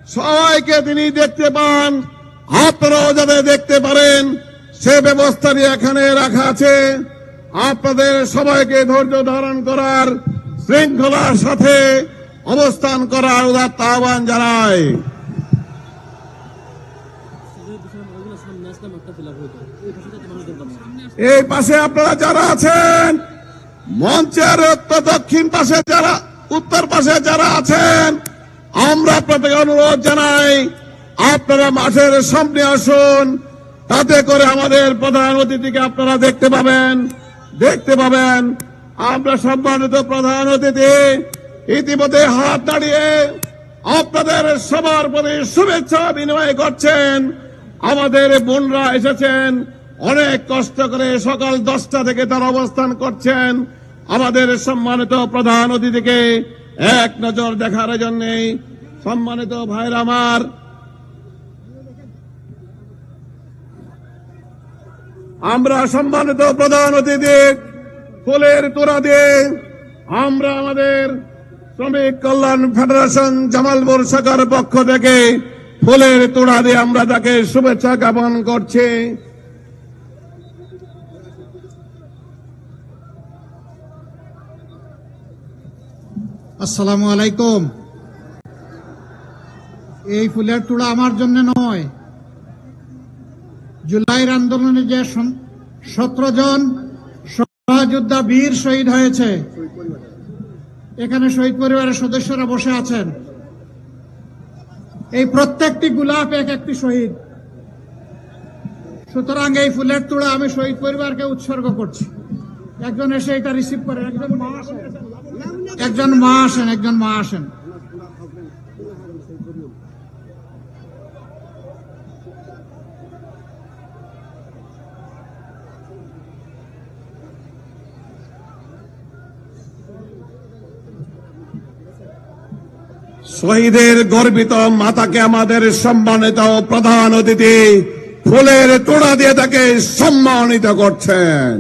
সবাইকে তিনি দেখতে পান, আপনারাও যাতে দেখতে পারেন সে ব্যবস্থাটি এখানে রাখা আছে। আপনাদের সবাইকে ধৈর্য ধারণ করার, শৃঙ্খলার সাথে অবস্থান করার উদাত্ত আহ্বান জানাই। এই পাশে আপনারা যারা আছেন, মঞ্চের দক্ষিণ পাশে যারা, উত্তর পাশে যারা আছেন, আমরা আপনাদেরকে অনুরোধ জানাই আপনারা মাঠের সামনে আসুন, তাতে করে আমাদের প্রধান অতিথিকে আপনারা দেখতে পাবেন। আমরা সম্মানিত প্রধান অতিথি ইতিমধ্যে হাত দাঁড়িয়ে আপনাদের সবার প্রতি শুভেচ্ছা বিনিময় করছেন। আমাদের বোনরা এসেছেন অনেক কষ্ট করে, সকাল 10টা থেকে তারা অবস্থান করছেন আমাদের সম্মানিত প্রধান অতিথিকে এক নজর দেখার জন্য। সম্মানিত ভাইরা আমার, আমরা সম্মানিত প্রধান অতিথি ফুলের তোড়া দিয়ে আমরা আমাদের শ্রমিক কল্যাণ ফেডারেশন জামালপুর শাখার পক্ষ থেকে ফুলের তোড়া দিয়ে আমরা তাকে শুভেচ্ছা জ্ঞাপন করছি। আসসালামু আলাইকুম। এই ফুলের তোড়া আমার জন্য নয়, জুলাইয়ের আন্দোলনে যে 17 জন সহযোদ্ধা বীর শহীদ হয়েছে, এখানে শহীদ পরিবারের সদস্যরা বসে আছেন, এই প্রত্যেকটি গোলাপ এক একটি শহীদ। সুতরাং এই ফুলের তোড়া আমি শহীদ পরিবারকে উৎসর্গ করছি। একজন এসে এটা রিসিভ করে, একজন মা আসেন। শহীদের গর্বিত মাতাকে আমাদের সম্মানিত প্রধান অতিথি ফুলের তোড়া দিয়ে তাকে সম্মানিত করছেন।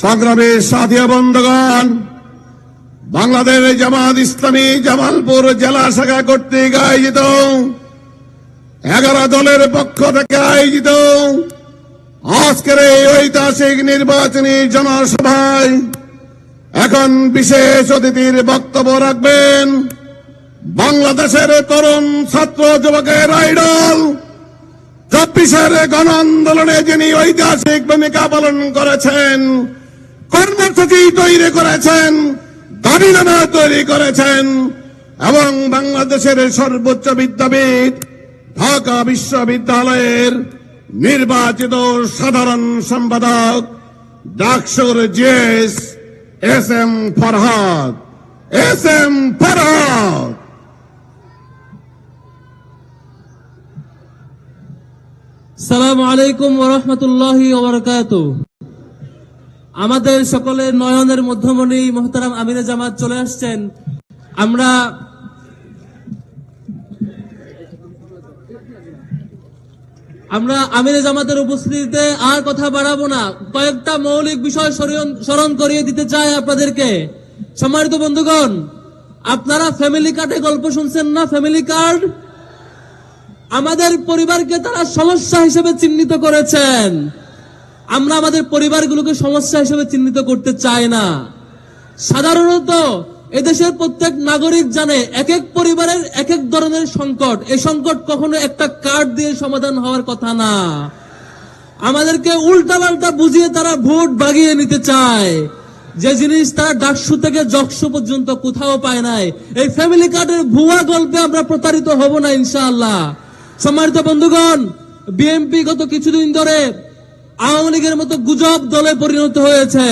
সংগ্রামী সাথী বন্ধুগণ, বাংলাদেশ জামাত ইসলামী জামালপুর জেলা শাখা কর্তৃক আয়োজিত 11 দলের পক্ষ থেকে আয়োজিত আজকের এই ঐতিহাসিক নির্বাচনী জনসভায় এখন বিশেষ অতিথির বক্তব্য রাখবেন বাংলাদেশের তরুণ ছাত্র যুবকের আইডল, 24-এর গণ আন্দোলনে যিনি ঐতিহাসিক ভূমিকা পালন করেছেন, কর্মসূচি তৈরি করেছেন, দাবিনামা তৈরি করেছেন এবং বাংলাদেশের সর্বোচ্চ বিদ্যাপীঠ ঢাকা বিশ্ববিদ্যালয়ের নির্বাচিত সাধারণ সম্পাদক ডাকসুর জিএস এস এম ফরহাদ। আসসালামু আলাইকুম ওয়া রাহমাতুল্লাহি ওয়া বারাকাতুহু। আমাদের সকলের নয়নের মধ্যমণি মুহতারাম আমিরে জামাত চলে আসছেন। আমরা আমিরে জামাতের উপস্থিতিতে আর কথা বাড়াবো না, কয়েকটা মৌলিক বিষয় স্মরণ করিয়ে দিতে চাই আপনাদেরকে। সম্মানিত বন্ধুগণ, আপনারা ফ্যামিলি কার্ডে গল্প শুনছেন না? ফ্যামিলি কার্ড, আমাদের পরিবারকে তারা সমস্যা হিসেবে চিহ্নিত করেছেন। আমরা আমাদের পরিবারগুলোকে সমস্যা হিসেবে চিহ্নিত করতে চাই না। সাধারণত এদেশের প্রত্যেক নাগরিক জানে এক এক পরিবারের এক এক ধরনের সংকট। এই সংকট কখনো একটা কার্ড দিয়ে সমাধান হওয়ার কথা না। আমাদেরকে উল্টাপাল্টা বুঝিয়ে তারা ভোট বাগিয়ে নিতে চায়, যে জিনিস তারা ডাকসু থেকে জকসু পর্যন্ত কোথাও পায় নাই। এই ফ্যামিলি কার্ডের ভুয়া গল্পে আমরা প্রতারিত হব না ইনশাআল্লাহ। সম্মানিত বন্ধুগণ, বিএনপি গত কিছুদিন ধরে আওয়ামী লীগের মতো গুজব দলে পরিণত হয়েছে,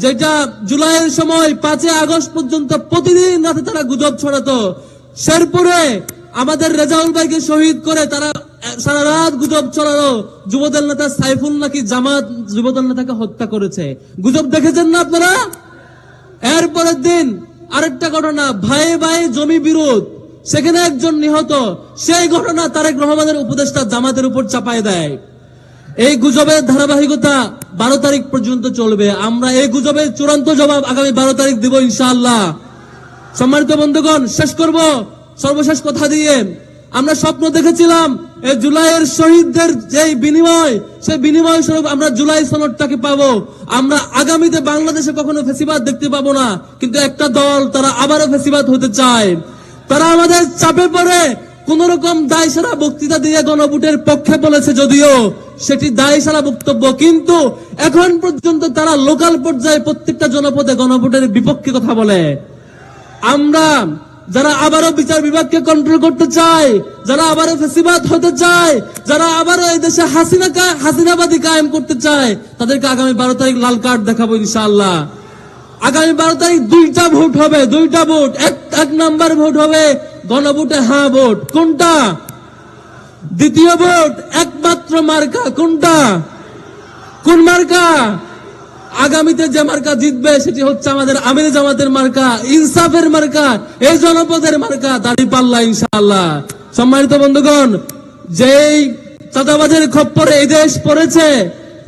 যেটা জুলাইয়ের সময় 5 আগস্ট পর্যন্ত প্রতিদিন রাতে তারা গুজব ছড়াতো। শেরপুরে আমাদের রেজাউল ভাইকে শহীদ করে তারা সারা রাত গুজব ছড়ালো যুবদল নেতা সাইফুল নাকি জামাত যুবদল নেতাকে হত্যা করেছে। গুজব দেখেছেন না আপনারা? এরপরের দিন আরেকটা ঘটনা, ভাই ভাই জমি বিরোধ, সেখানে একজন নিহত। সেই ঘটনা তারেক রহমানের উপদেষ্টা জামাতের উপর চাপায় দেয়। এই গুজবের ধারাবাহিকতা 12 তারিখ পর্যন্ত চলবে। আমরা এই গুজবের চূড়ান্ত জবাব আগামী 12 তারিখ দিব ইনশাআল্লাহ। সম্মানিত বন্ধুগণ, শেষ করব সর্বশেষ কথা দিয়ে। আমরা স্বপ্ন দেখেছিলাম এই জুলাইয়ের শহীদদের যে বিনিময়, সেই বিনিময় স্বরূপ আমরা জুলাই সনদটাকে পাবো। আমরা আগামীতে বাংলাদেশে কখনো ফ্যাসিবাদ দেখতে পাবো না, কিন্তু একটা দল তারা আবারও ফ্যাসিবাদ হতে চায়। তারা আমাদের চাপে পড়ে কোন রকম দায়সারা বক্তৃতা দিয়ে গণভোটের পক্ষে বলেছে, যদিও সেটি দায়সারা বক্তব্য, কিন্তু এখন পর্যন্ত তারা লোকাল পর্যায়ে প্রত্যেকটা জনপদে গণভোটের বিপক্ষে কথা বলে। আমরা যারা আবারও বিচার বিভাগকে কন্ট্রোল করতে চায়, যারা আবারও ফ্যাসিবাদ হতে চায়, যারা আবারও এই দেশে হাসিনাবাদী কায়েম করতে চায়, তাদেরকে আগামী 12 তারিখ লাল কার্ড দেখাবো ইনশাআল্লাহ। আগামী 12 তারিখ 2টা ভোট হবে, 2টা ভোট। এক নাম্বার ভোট হবে গণভোটে হ্যাঁ ভোট। কোনটা? দ্বিতীয় ভোট একমাত্র মার্কা কোনটা? কোন মার্কা? আগামীতে যে মার্কা জিতবে সেটি হচ্ছে আমাদের আমির জামাতের মার্কা, ইনসাফের মার্কা, এই জনপদের মার্কা, দাঁড়িপাল্লা ইনশাআল্লাহ। সম্মানিত বন্ধুগণ, যেই চাঁদাবাজের খপ্পরে এই দেশ পড়েছে,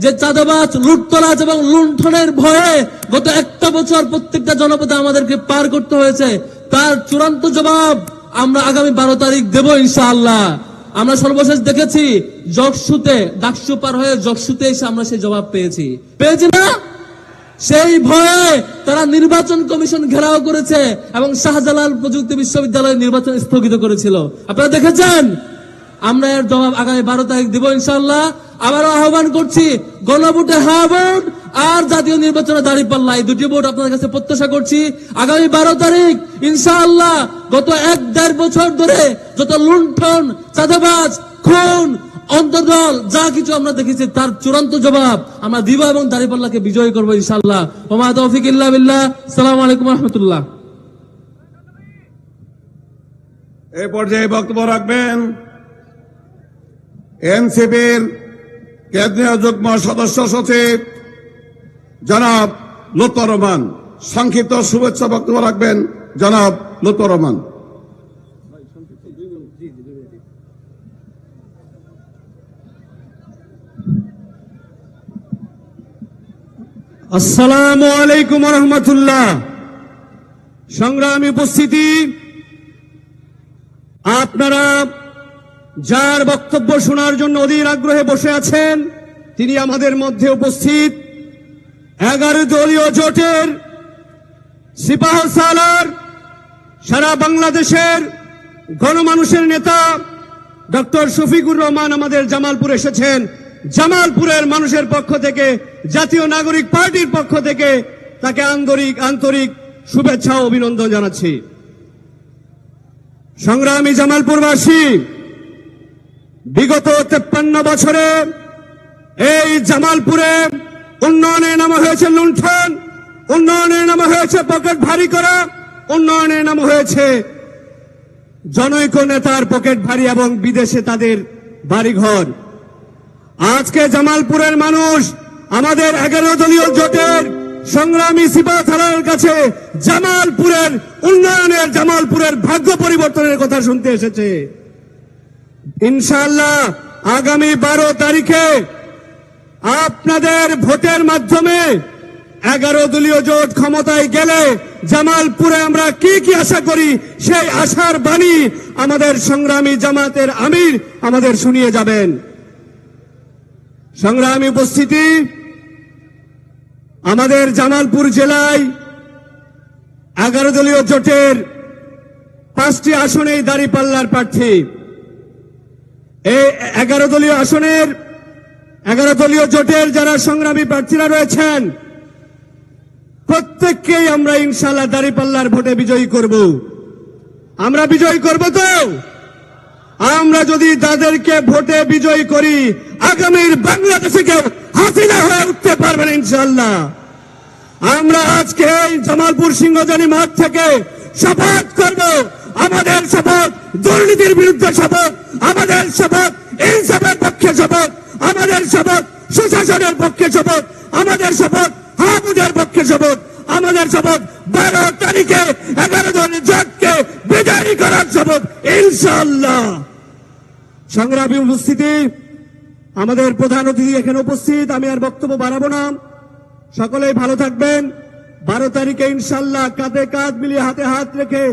যে চাঁদাবাজ, লুটতরাজ এবং লুণ্ঠনের ভয়ে গত একটা বছর প্রত্যেকটা জনপদে আমাদেরকে পার করতে হয়েছে, তার চূড়ান্ত জবাব আমরা আগামী 12 তারিখ দেব ইনশাআল্লাহ। আমরা সর্বশেষ দেখেছি জকসুতে, ডাকসু পার হয়ে জকসুতে এসে আমরা সেই জবাব পেয়েছি না? সেই ভয়ে তারা নির্বাচন কমিশন ঘেরাও করেছে এবং শাহজালাল প্রযুক্তি বিশ্ববিদ্যালয়ের নির্বাচন স্থগিত করেছিল। আপনারা দেখেছেন। আমরা এর জবাব আগামী 12 তারিখ দিব ইনশাআল্লাহ। আবারও আহ্বান করছি, গণভোটে হ্যাঁ ভোট আর জাতীয় নির্বাচনে দাঁড়িপাল্লা, এই দুটি ভোট আপনাদের কাছে প্রত্যাশা করছি। আগামী 12 তারিখ ইনশাআল্লাহ গত 1-1.5 বছর ধরে যত লুণ্ঠন, চাঁদাবাজ, খুন, অন্তর্দল যা কিছু আমরা দেখেছি, তার চূড়ান্ত জবাব আমরা দিব এবং দাঁড়িপাল্লাকে বিজয় করবো ইনশাআল্লাহ। ওমা তৌফিক ইল্লা বিল্লাহ। আসসালামু আলাইকুম ওয়া রাহমাতুল্লাহ। এই পর্যায়ে বক্তব্য রাখবেন এনসিপির কেন্দ্রীয় যুগ্ম সদস্য সচিব জনাব লুৎফর রহমান। সংক্ষিপ্ত শুভেচ্ছা বক্তব্য রাখবেন জনাব লুৎফর রহমান। আসসালামু আলাইকুম ওয়া রাহমাতুল্লাহ। সংগ্রামী উপস্থিতি, আপনারা যার বক্তব্য শোনার জন্য অধীর আগ্রহে বসে আছেন, তিনি আমাদের মধ্যে উপস্থিত 11 দলীয় জোটের সিপাহসালার সারা বাংলাদেশের গণমানুষের নেতা ডক্টর শফিকুর রহমান আমাদের জামালপুর এসেছেন। জামালপুরের মানুষের পক্ষ থেকে, জাতীয় নাগরিক পার্টির পক্ষ থেকে তাকে আন্তরিক শুভেচ্ছা ও অভিনন্দন জানাচ্ছি। সংগ্রামী জামালপুরবাসী, বিগত 53 বছরে এই জামালপুরে উন্নয়নের নামে হয়েছে লুণ্ঠন, উন্নয়নের নামে হয়েছে পকেট ভারী করা, উন্নয়নের নামে হয়েছে জনৈক নেতার পকেট ভারী এবং বিদেশে তাদের বাড়িঘর। আজকে জামালপুরের মানুষ আমাদের 11 দলীয় জোটের সংগ্রামী সিপাহসালারের কাছে জামালপুরের উন্নয়নের, জামালপুরের ভাগ্য পরিবর্তনের কথা শুনতে এসেছে। ইনশাআল্লাহ আগামী 12 তারিখে আপনাদের ভোটের মাধ্যমে 11 দলীয় জোট ক্ষমতায় গেলে জামালপুরে আমরা কি কি আশা করি, সেই আশার বাণী আমাদের সংগ্রামী জামাতের আমির আমাদের শুনিয়ে যাবেন। সংগ্রামী উপস্থিতি, আমাদের জামালপুর জেলায় 11 দলীয় জোটের 5টি আসনেই দাঁড়িপাল্লার প্রার্থী। এই 11 দলীয় আসনের 11 দলীয় জোটের যারা সংগ্রামী প্রার্থীরা রয়েছেন, প্রত্যেককেই আমরা ইনশাআল্লাহ দাঁড়িপাল্লার ভোটে বিজয়ী করব। আমরা বিজয়ী করব তো? আমরা যদি তাদেরকে ভোটে বিজয়ী করি, আগামীর বাংলাদেশে কেউ হাসিনা হয়ে উঠতে পারবে না ইনশাআল্লাহ। আমরা আজকে এই জামালপুর সিংহজানি মাঠ থেকে শপথ করব। আমাদের শপথ দুর্নীতির বিরুদ্ধে শপথ, আমাদের শপথ ইনসাফের পক্ষে শপথ, আমাদের শপথ সুশাসনের পক্ষে শপথ, আমাদের শপথ হাবুদের পক্ষে শপথ, আমাদের শপথ 12 তারিখে 11 দলীয় জোটকে বিজয়ী করার শপথ ইনশাআল্লাহ। সংগ্রামী উপস্থিতি, আমাদের প্রধান অতিথি এখানে উপস্থিত, আমি আর বক্তব্য বাড়াবো না। সকলেই ভালো থাকবেন। 12 তারিখে ইনশাল্লাহ কাঁধে কাঁধ মিলিয়ে হাতে হাত রেখে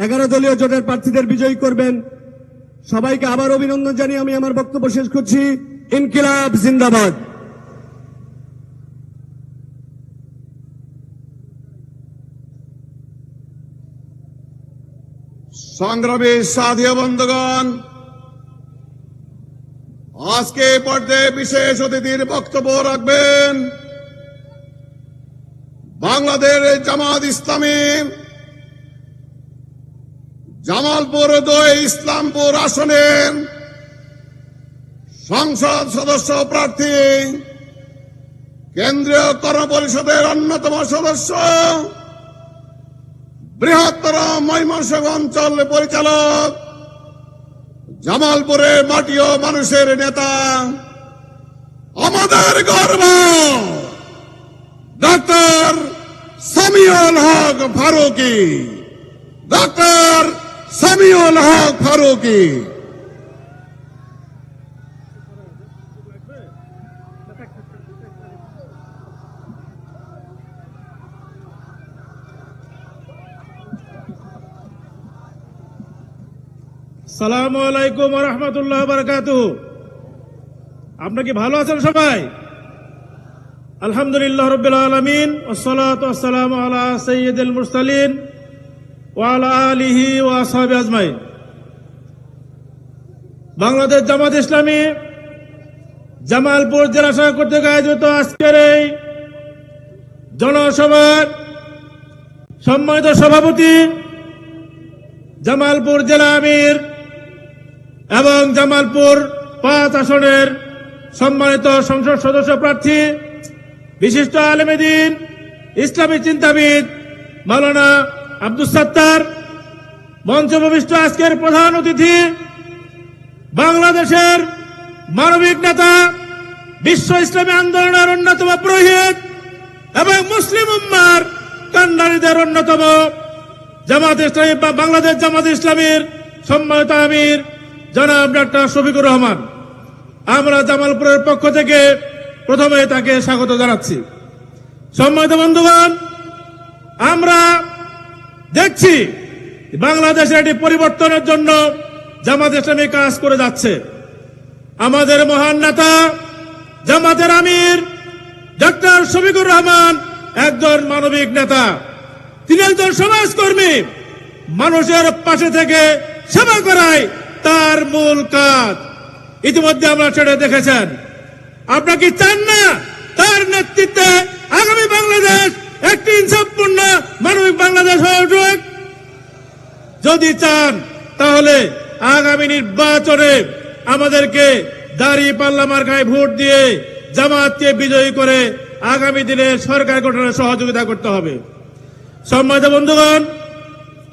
11 দলীয় জোটের প্রার্থীদের বিজয়ী করবেন। সবাইকে আবার অভিনন্দন জানিয়ে আমি আমার বক্তব্য শেষ করছি। ইনকিলাব জিন্দাবাদ। সংগ্রামী সাথী ও বন্ধুগণ, আজকে এই পর্যায়ে বিশেষ অতিথির বক্তব্য রাখবেন বাংলাদেশ জামাত ইসলামী জামালপুর 2 ইসলামপুর আসনের সংসদ সদস্য প্রার্থী, কেন্দ্রীয় কর্মপরিষদের অন্যতম সদস্য, বৃহত্তর ময়মনসিংহ অঞ্চল পরিচালক, জামালপুরের মাটি ও মানুষের নেতা, আমাদের গর্ব ডক্টর সামিউল হক ফারুকী। ডক্টর সামিউল হক ফারুকী। আসসালামু আলাইকুম ওয়া রাহমাতুল্লাহি ওয়া বারাকাতুহু। আপনারা কি ভালো আছেন সবাই? আলহামদুলিল্লাহ রাব্বিল আলামিন, ওয়াসসালাতু ওয়াসসালামু আলা সাইয়্যিদিল মুরসালিন ওয়া আলা আলিহি ওয়া আসহাবিহি আজমাইন। বাংলাদেশ জামাত ইসলামী জামালপুর জেলা শাখা কর্তৃক আয়োজিত আজকের এই জনসভার সম্মানিত সভাপতি, জামালপুর জেলা আমির এবং জামালপুর 5 আসনের সম্মানিত সংসদ সদস্য প্রার্থী, বিশিষ্ট আলেম দ্বীন, ইসলামী চিন্তাবিদ মাওলানা আব্দুস সাত্তার, মঞ্চে উপবিষ্ট আজকের প্রধান অতিথি, বাংলাদেশের মানবিক নেতা, বিশ্ব ইসলামী আন্দোলনের অন্যতম পুরোহিত এবং মুসলিম উম্মার কান্ডারীদের অন্যতম জামাত ইসলামী বা বাংলাদেশ জামাত ইসলামীর সম্মানিত আমির জনাব ডক্টর শফিকুর রহমান, আমরা জামালপুরের পক্ষ থেকে প্রথমে তাকে স্বাগত জানাচ্ছি। সম্মানিত বন্ধুগণ, আমরা দেখছি বাংলাদেশের একটি পরিবর্তনের জন্য জামাত ইসলামী কাজ করে যাচ্ছে। আমাদের মহান নেতা জামাতের আমির ডক্টর শফিকুর রহমান একজন মানবিক নেতা, তিনি একজন সমাজকর্মী। মানুষের পাশে থেকে সেবা করাই তার মূল কাজ। ইতিমধ্যে আমরা সেটা দেখেছেন। আপনারা কি চান না তার নেতৃত্বে আগামী বাংলাদেশ একটি ইনসাফপূর্ণ মানবিক বাংলাদেশ হয়ে উঠুক? যদি চান তাহলে আগামী নির্বাচনে আমাদেরকে দাঁড়িপাল্লা মার্কায় ভোট দিয়ে জামাতকে বিজয়ী করে আগামী দিনে সরকার গঠনে সহযোগিতা করতে হবে। সম্মানিত বন্ধুগণ,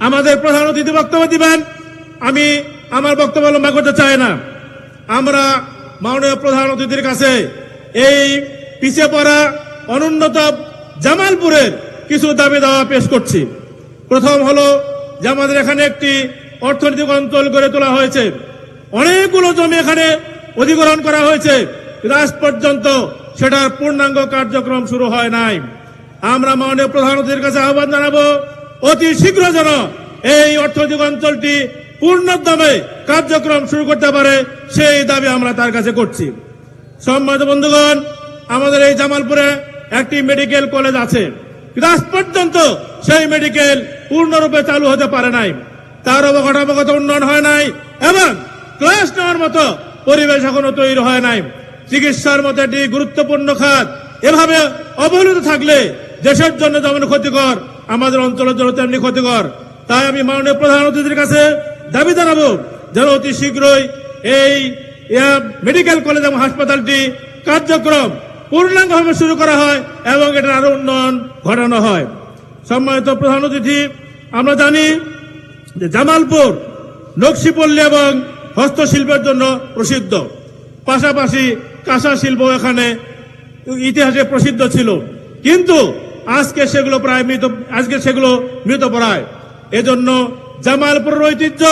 আমাদের প্রধান অতিথি বক্তব্য দিবেন। আমি আমার বক্তব্য লম্বা করতে চাই না। আমরা মাননীয় প্রধান অতিথির কাছে এই পিছিয়ে পড়া অনুন্নত জামালপুরের কিছু দাবি দাওয়া পেশ করছি। প্রথম হলো যে আমাদের এখানে একটি অর্থনৈতিক অঞ্চল গড়ে তোলা হয়েছে, অনেকগুলো জমি এখানে অধিগ্রহণ করা হয়েছে, আজ পর্যন্ত সেটার পূর্ণাঙ্গ কার্যক্রম শুরু হয় নাই। আমরা মাননীয় প্রধান অতিথির কাছে আহ্বান জানাবো অতি শীঘ্র যেন এই অর্থনৈতিক অঞ্চলটি পূর্ণোদ্যমে কার্যক্রম শুরু করতে পারে, সেই দাবি আমরা তার কাছে করছি। সম্মানিত বন্ধুগণ, আমাদের এই জামালপুরে একটি মেডিকেল কলেজ আছে, কিন্তু আজ পর্যন্ত সেই মেডিকেল পূর্ণরূপে চালু হতে পারে নাই। তার অবকাঠামোগত উন্নয়ন হয় নাই এবং ক্লাস নেওয়ার মতো পরিবেশ এখনো তৈরি হয় নাই। চিকিৎসার মতো একটি গুরুত্বপূর্ণ খাত এভাবে অবহেলিত থাকলে দেশের জন্য যেমন ক্ষতিকর, আমাদের অঞ্চলের জন্য তেমনি ক্ষতিকর। তাই আমি মাননীয় প্রধান অতিথির কাছে দাবি জানাবো যেন অতি শীঘ্রই এই মেডিকেল কলেজ এবং হাসপাতালটি কার্যক্রম পূর্ণাঙ্গভাবে শুরু করা হয় এবং এটার আরো উন্নয়ন ঘটানো হয়। সম্মানিত প্রধান অতিথি, আমরা জানি যে জামালপুর নকশিপল্লী এবং হস্তশিল্পের জন্য প্রসিদ্ধ, পাশাপাশি কাঁসা শিল্প এখানে ইতিহাসে প্রসিদ্ধ ছিল, কিন্তু আজকে সেগুলো মৃতপ্রায়। এজন্য জামালপুরের ঐতিহ্য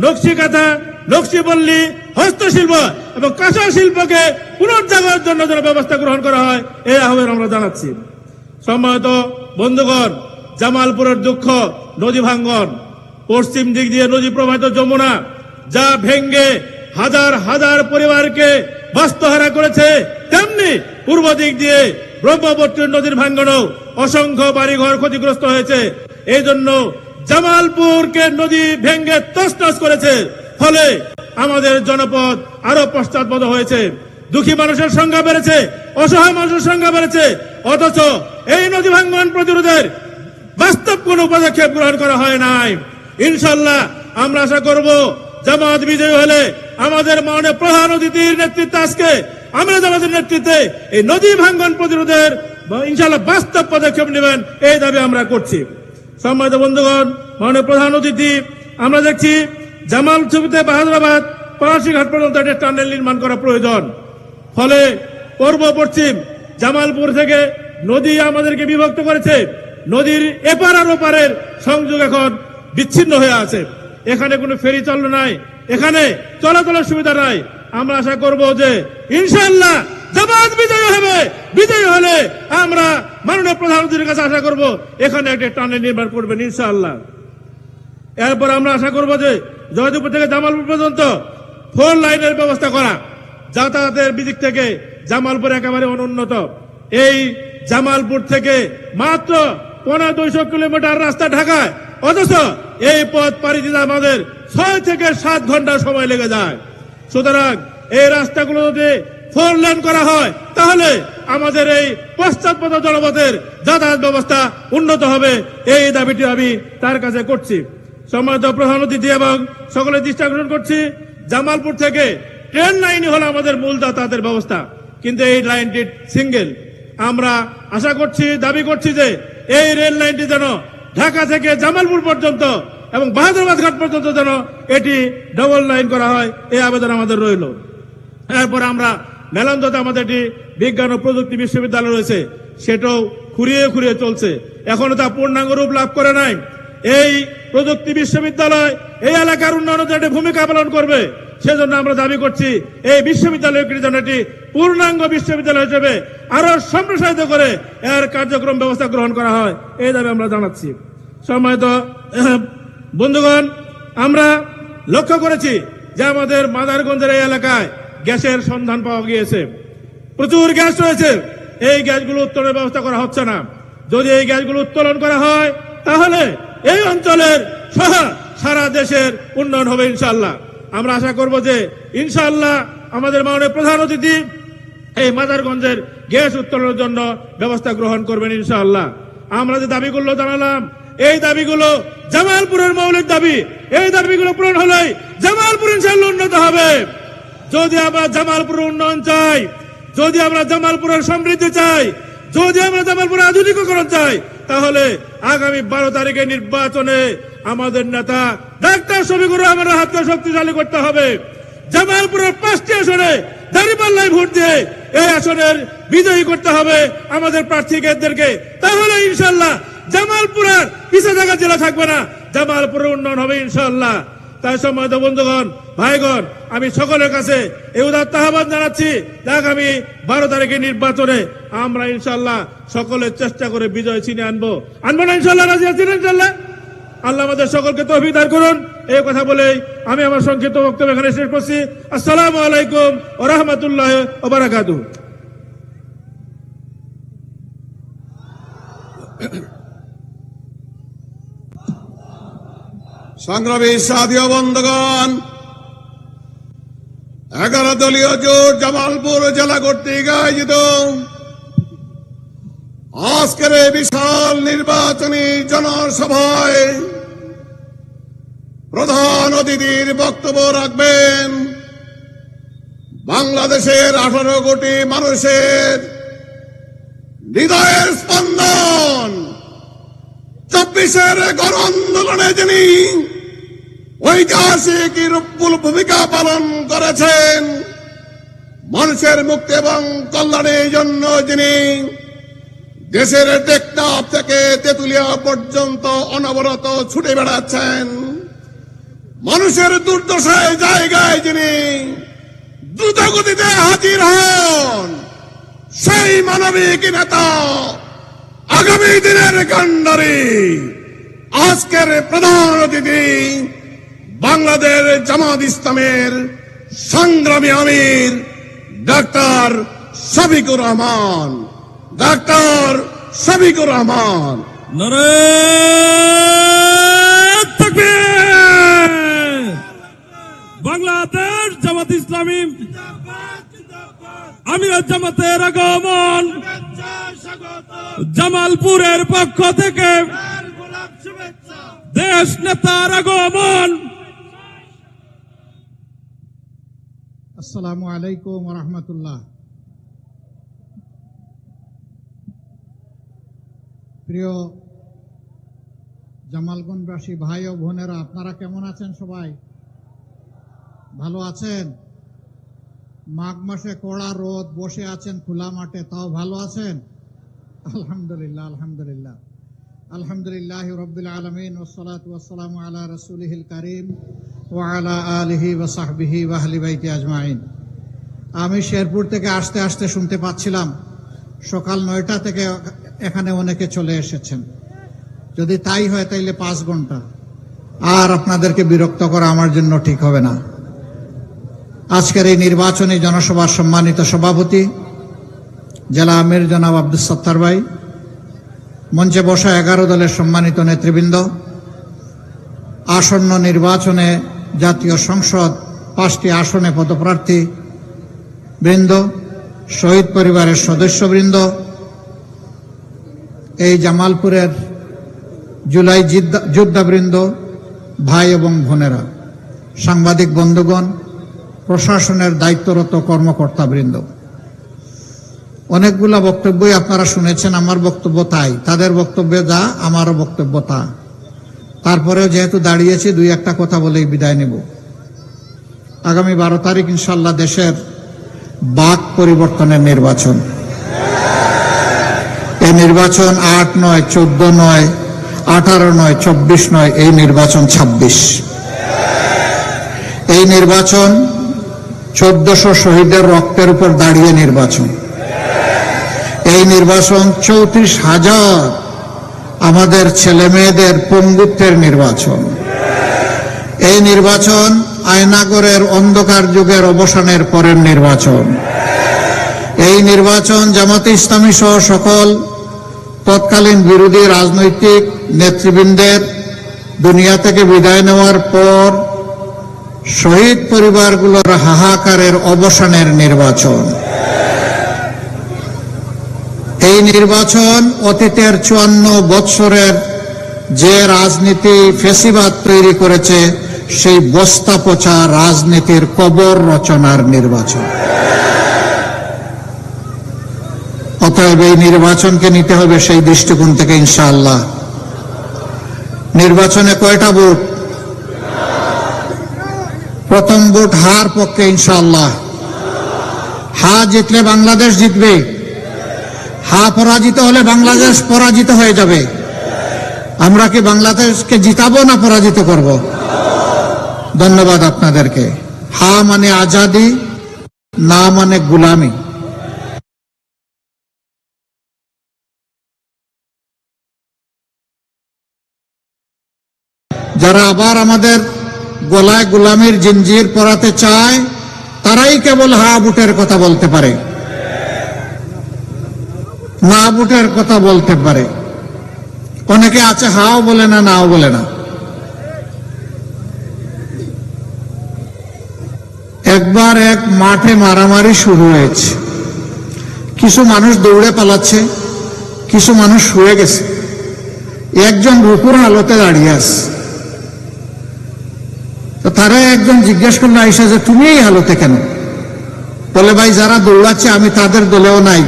নকশি কাঁথা, নকশিপল্লী, হস্তশিল্প এবং কাঁচা শিল্পকে পুনর্জাগরণের জন্য যেন ব্যবস্থা গ্রহণ করা হয়, এই আহ্বান আমরা জানাচ্ছি। সম্মানিত বন্ধুগণ, জামালপুরের দুঃখ নদী ভাঙ্গন, পশ্চিম দিক দিয়ে নদী প্রবাহিত যমুনা যা ভেঙ্গে হাজার হাজার পরিবারকে বাস্তুহারা করেছে, তেমনি পূর্ব দিক দিয়ে ব্রহ্মপুত্র নদীর ভাঙ্গনও অসংখ্য বাড়িঘর ক্ষতিগ্রস্ত হয়েছে। এই জন্য জামালপুরকে নদী ভেঙ্গে তছনছ করেছে, ফলে আমাদের জনপদ আরো পশ্চাৎপদ হয়েছে। দুঃখী মানুষের সংখ্যা বেড়েছে, অসহায় মানুষের সংখ্যা বেড়েছে, অথচ এই নদী ভাঙ্গন প্রতিরোধের বাস্তব কোন পদক্ষেপ গ্রহণ করা হয় নাই। ইনশাল্লাহ আমরা আশা করব জামাত বিজয়ী হলে আমাদের মাননীয় প্রধান অতিথির নেতৃত্বে আজকে আমরা জামাতের নেতৃত্বে এই নদী ভাঙ্গন প্রতিরোধের ইনশাল্লাহ বাস্তব পদক্ষেপ নেবেন, এই দাবি আমরা করছি। সম্মানিত বন্ধুগণ, মাননীয় প্রধান অতিথি, আমরা দেখছি জামাল ছবিতে বাহাদুরাবাদ পলাশীঘাট পর্যন্ত একটা টানেল নির্মাণ করা প্রয়োজন। ফলে পূর্ব পশ্চিম জামালপুর থেকে নদী আমাদেরকে বিভক্ত করেছে, নদীর এপার আর ওপারের সংযোগ এখন বিচ্ছিন্ন হয়ে আছে। এখানে কোনো ফেরি চলনা নাই, এখানে চলাচলের সুবিধা নাই। আমরা আশা করব যে ইনশাআল্লাহ জামাত বিজয়ী হবে, বিজয়ী হলে আমরা মাননীয় প্রধানমন্ত্রীর কাছে আশা করব এখানে একটা টানেল নির্মাণ করবেন ইনশাআল্লাহ। এরপর আমরা আশা করব যে জয়দেবপুর থেকে জামালপুর পর্যন্ত 4 লাইনের ব্যবস্থা করা, যাতায়াতের দিক থেকে জামালপুর একেবারে অনুন্নত। এই জামালপুর থেকে মাত্র 250 কিলোমিটার রাস্তা ঢাকায়, অথচ এই পথ পাড়ি দিতে আমাদের 6 থেকে 7 ঘন্টা সময় লেগে যায়। সুতরাং এই রাস্তাগুলো যদি 4 লেন করা হয় তাহলে আমাদের এই পশ্চাৎপদ জনপথের যাতায়াত ব্যবস্থা উন্নত হবে, এই দাবিটি আমি তার কাছে করছি। সম্মানিত প্রধান অতিথি এবং সকলের দৃষ্টি আকর্ষণ করছি, জামালপুর থেকে ট্রেন লাইনই হলো আমাদের মূল যাতায়াতের ব্যবস্থা, কিন্তু এই লাইনটি সিঙ্গেল। আমরা আশা করছি, দাবি করছি যে এই রেল লাইনটি যেন ঢাকা থেকে জামালপুর পর্যন্ত এবং বাহাদুরাবাদ ঘাট পর্যন্ত যেন এটি ডবল লাইন করা হয়, এই আবেদন আমাদের রইল। এরপর আমরা মেলান্দতে আমাদের একটি বিজ্ঞান ও প্রযুক্তি বিশ্ববিদ্যালয় রয়েছে, সেটাও খুঁড়িয়ে খুঁড়িয়ে চলছে, এখনো তা পূর্ণাঙ্গ রূপ লাভ করে নাই। এই প্রযুক্তি বিশ্ববিদ্যালয় এই এলাকার উন্নয়নের জন্য ভূমিকা পালন করবে, সেজন্য আমরা দাবি করছি এই বিশ্ববিদ্যালয়টি যেন একটি পূর্ণাঙ্গ বিশ্ববিদ্যালয় হিসেবে আরো সম্প্রসারিত করে এর কার্যক্রম ব্যবস্থা গ্রহণ করা হয়, এই দাবি আমরা জানাচ্ছি। সম্মানিত বন্ধুগণ, আমরা লক্ষ্য করেছি যে আমাদের মাদারগঞ্জের এই এলাকায় গ্যাসের সন্ধান পাওয়া গিয়েছে, প্রচুর গ্যাস রয়েছে, এই গ্যাসগুলো উত্তোলনের ব্যবস্থা করা হচ্ছে না। যদি এই গ্যাসগুলো উত্তোলন করা হয় তাহলে এই অঞ্চলের সহ সারা দেশের উন্নয়ন হবে ইনশাআল্লাহ। আমরা আশা করব যে ইনশাআল্লাহ আমাদের মাননীয় প্রধান অতিথি এই মাদারগঞ্জের গ্যাস উত্তোলনের জন্য ব্যবস্থা গ্রহণ করবেন ইনশাআল্লাহ। আমরা যে দাবিগুলো জানালাম, এই দাবিগুলো জামালপুরের মৌলিক দাবি, এই দাবিগুলো পূরণ হলেই জামালপুর ইনশাআল্লাহ উন্নত হবে। যদি আমরা জামালপুরের উন্নয়ন চাই, যদি আমরা জামালপুরের সমৃদ্ধি চাই, যদি আমরা জামালপুরের আধুনিকীকরণ চাই, তাহলে আগামী 12 তারিখে নির্বাচনে আমাদের নেতা ডাক্তার শফিকুর রহমানের হাতকে শক্তিশালী করতে হবে। জামালপুরের 5টি আসনে দাঁড়িপাল্লায় ভোট দিয়ে এই আসনের বিজয়ী করতে হবে আমাদের প্রার্থীদেরকে, তাহলে ইনশাআল্লাহ জামালপুরের পিছিয়ে থাকা জেলা থাকবে না, জামালপুরের উন্নয়ন হবে ইনশাআল্লাহ। তাই সম্মানিত বন্ধুগণ, ভাইগণ, আমি সকলের কাছে এই উদাত্ত আহ্বান জানাচ্ছি, আগামী 12 তারিখে নির্বাচনে আমরা ইনশাআল্লাহ সকলের চেষ্টা করে বিজয় ছিনিয়ে আনবো না ইনশাআল্লাহ? রাজি আছেন ইনশাআল্লাহ? আল্লাহ আমাদের সকলকে তৌফিক দান করুন। এই কথা বলেই আমি আমার সংক্ষিপ্ত বক্তব্য এখানে শেষ করছি। আসসালামু আলাইকুম ওয়া রাহমাতুল্লাহি ওয়া বারাকাতুহু। সংগ্রামী সাথী ও বন্ধুগণ, 11 দলীয় জোট জামালপুর জেলা কর্তৃক আয়োজিত আজকের এই বিশাল নির্বাচনী জনসভায় প্রধান অতিথির বক্তব্য রাখবেন বাংলাদেশের 18 কোটি মানুষের হৃদয়ের স্পন্দন, 24-এর গণ আন্দোলনে যিনি ঐতিহাসিক ভূমিকা পালন করেছেন, মানুষের মুক্তি এবং কল্যাণের জন্য যিনি দেশের টেকনাফ থেকে তেতুলিয়া পর্যন্ত অনবরত ছুটে বেড়াচ্ছেন, মানুষের দুর্দশায় জায়গায় যিনি দ্রুত গতিতে হাজির হন সেই মানবিক নেতা, আগামী দিনের কান্ডারি, আজকের প্রধান অতিথি বাংলাদেশ জামাত ইসলামের সংগ্রামী আমির ডাক্তার শফিকুর রহমান। ডাক্তার শফিকুর রহমান। নারায়ে তাকবীর। বাংলাদেশ জামাত ইসলামী আমিরাত জামাতের আগমন, জামালপুরের পক্ষ থেকে দেশ নেতার আগমন। আসসালামু আলাইকুম ওয়া রাহমাতুল্লাহ। প্রিয় জামালগঞ্জবাসী ভাই ও বোনেরা, আপনারা কেমন আছেন? সবাই ভালো আছেন? মাঘ মাসে কড়া রোদ, বসে আছেন খোলা মাঠে, তাও ভালো আছেন? আলহামদুলিল্লাহ, আলহামদুলিল্লাহ, আলহামদুলিল্লাহ রাব্বিল আলামিন, ওয়াসসালাতু ওয়াসসালামু আলা রাসূলিহিল কারীম ওয়া আলা আলিহি ওয়া সাহবিহি ওয়া আহলি বাইতি আজমাইন। আমি শেরপুর থেকে আসতে আসতে শুনতে পাচ্ছিলাম সকাল 9টা থেকে এখানে অনেকে চলে এসেছেন। যদি তাই হয় তাইলে 5 ঘন্টা, আর আপনাদেরকে বিরক্ত করা আমার জন্য ঠিক হবে না। আজকের এই নির্বাচনী জনসভার সম্মানিত সভাপতি জেলা আমির জনাব আব্দুস সত্তার ভাই, মঞ্চে বসা 11 দলের সম্মানিত নেতৃবৃন্দ, আসন্ন নির্বাচনে জাতীয় সংসদ 5টি আসনে পদপ্রার্থী বৃন্দ, শহীদ পরিবারের সদস্যবৃন্দ, এই জামালপুরের জুলাই যোদ্ধাবৃন্দ, ভাই এবং বোনেরা, সাংবাদিক বন্ধুগণ, প্রশাসনের দায়িত্বরত কর্মকর্তাবৃন্দ, অনেকগুলা বক্তব্যই আপনারা শুনেছেন। আমার বক্তব্য তাই, তাদের বক্তব্য যা, আমারও বক্তব্য তা। তারপরেও যেহেতু দাঁড়িয়েছি, 2-1টা কথা বলেই বিদায় নেব। আগামী 12 তারিখ ইনশাল্লাহ দেশের বাক পরিবর্তনের নির্বাচন। এই নির্বাচন 8 নয়, 14 নয়, 18 নয়, 24 নয়, এই নির্বাচন 26। এই নির্বাচন 1400 শহীদের রক্তের উপর দাঁড়িয়ে নির্বাচন। এই নির্বাচন 34,000 আমাদের ছেলে মেয়েদের পঙ্গুত্বের নির্বাচন। এই নির্বাচন আয়নাগরের অন্ধকার যুগের অবসানের পরের নির্বাচন। এই নির্বাচন জামাতে ইসলামী সহ সকল তৎকালীন বিরোধী রাজনৈতিক নেতৃবৃন্দের দুনিয়া থেকে বিদায় নেওয়ার পর শহীদ পরিবারগুলোর হাহাকারের অবসানের নির্বাচন। এই নির্বাচন অতীতের 54 বৎসরের যে রাজনীতি ফেসিবাদ তৈরি করেছে সেই বস্তা পচা রাজনীতির কবর রচনার নির্বাচন। অতএব এই নির্বাচনকে নিতে হবে সেই দৃষ্টিকোণ থেকে ইনশাআল্লাহ। নির্বাচনে কয়টা ভোট? প্রথম ভোট হার পক্ষে ইনশাআল্লাহ। হা জিতলে বাংলাদেশ জিতবে, হা পরাজিত হলে বাংলাদেশ পরাজিত হয়ে যাবে। আমরা কি বাংলাদেশকে জিতাবো না পরাজিত করব? ধন্যবাদ আপনাদেরকে। হা মানে আজাদি, না মানে গুলামি। যারা আবার আমাদের গলায় গোলামির জিঞ্জির পরাতে চায় তারাই কেবল হা ভোটের কথা বলতে পারে, না ভোটের কথা বলতে পারে। অনেকে আছে হাও বলে না, নাও বলে না। একবার এক মাঠে মারামারি শুরু হয়েছে। কিছু মানুষ দৌড়ে পালাচ্ছে, কিছু মানুষ শুয়ে গেছে, একজন রুকুর হালতে দাঁড়িয়ে আছে। তো তারা একজন জিজ্ঞেস করলো আইসা যে তুমি এই হালতে কেন? বলে ভাই যারা দৌড়াচ্ছে আমি তাদের দলেও নাই,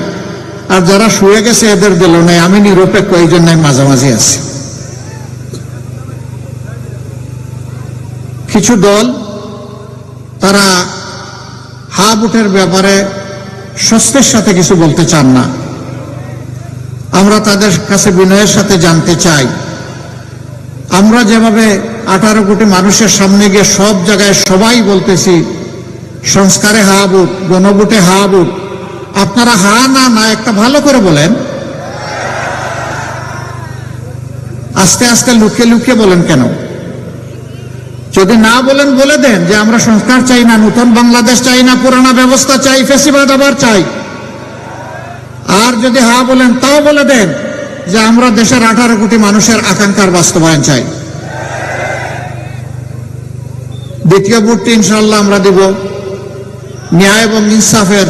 আর যারা শুয়ে গেছে এদের দলেও নাই, আমি নিরপেক্ষ, এই জন্য মাঝামাঝি আছি। কিছু দল তারা হা ভোটের ব্যাপারে স্বস্তির সাথে কিছু বলতে চান না। আমরা তাদের কাছে বিনয়ের সাথে জানতে চাই, আমরা যেভাবে 18 কোটি মানুষের সামনে গিয়ে সব জায়গায় সবাই বলতেছি সংস্কারে হা বুট, গণভোটে হা বুট। আপনারা হা না না একটা ভালো করে বলেন। আস্তে আস্তে লুকিয়ে লুকিয়ে বলেন কেন? যদি না বলেন বলে দেন যে আমরা সংস্কার চাই না, নতুন বাংলাদেশ চাই না, পুরানা ব্যবস্থা চাই, ফেসিবাদ আবার চাই। আর যদি হা বলেন তাও বলে দেন যে আমরা দেশের 18 কোটি মানুষের আকাঙ্ক্ষার বাস্তবায়ন চাই। দ্বিতীয় ভোটটি ইনশাআল্লাহ আমরা দিব ন্যায় এবং ইনসাফের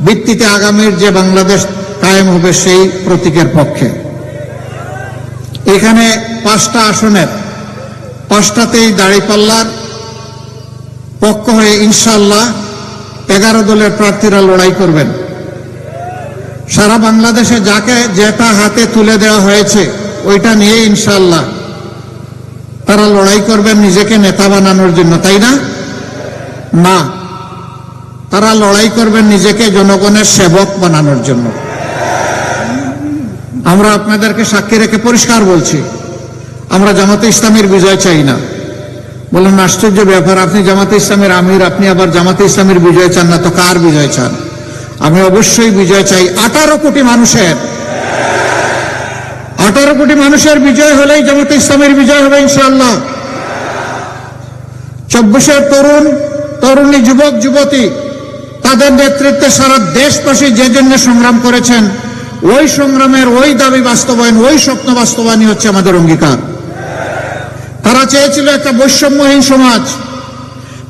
ভিত্তিতে আগামীর যে বাংলাদেশ কায়েম হবে সেই প্রতীকের পক্ষে। এখানে 5টা আসনের 5টাতেই দাঁড়িপাল্লার পক্ষ হয়ে ইনশাআল্লাহ 11 দলের প্রার্থীরা লড়াই করবেন। সারা বাংলাদেশে যাকে যেটা হাতে তুলে দেওয়া হয়েছে ওইটা নিয়ে ইনশাআল্লাহ তারা লড়াই করবেন নিজেকে নেতা বানানোর জন্য, তাই না? না, তারা লড়াই করবেন নিজেকে জনগণের সেবক বানানোর জন্য। আমরা আপনাদেরকে সাক্ষী রেখে পরিষ্কার বলছি, আমরা জামাতে ইসলামীর বিজয় চাই না। বলেন আশ্চর্য ব্যাপার, আপনি জামাতে ইসলামের আমির, আপনি আবার জামাতে ইসলামীর বিজয় চান না, তো কার বিজয় চান? আমি অবশ্যই বিজয় চাই 18 কোটি মানুষের। 18 কোটি মানুষের বিজয় হলেই জামাতে ইসলামের বিজয় হবে ইনশাআল্লাহ। 24 তরুণ তরুণী, যুবক যুবতী, তাদের নেতৃত্বে সারা দেশবাসী যে জন্য সংগ্রাম করেছেন, ওই সংগ্রামের ওই দাবি বাস্তবায়ন, ওই স্বপ্ন বাস্তবায়নই হচ্ছে আমাদের অঙ্গীকার। তারা চেয়েছিল একটা বৈষম্যহীন সমাজ,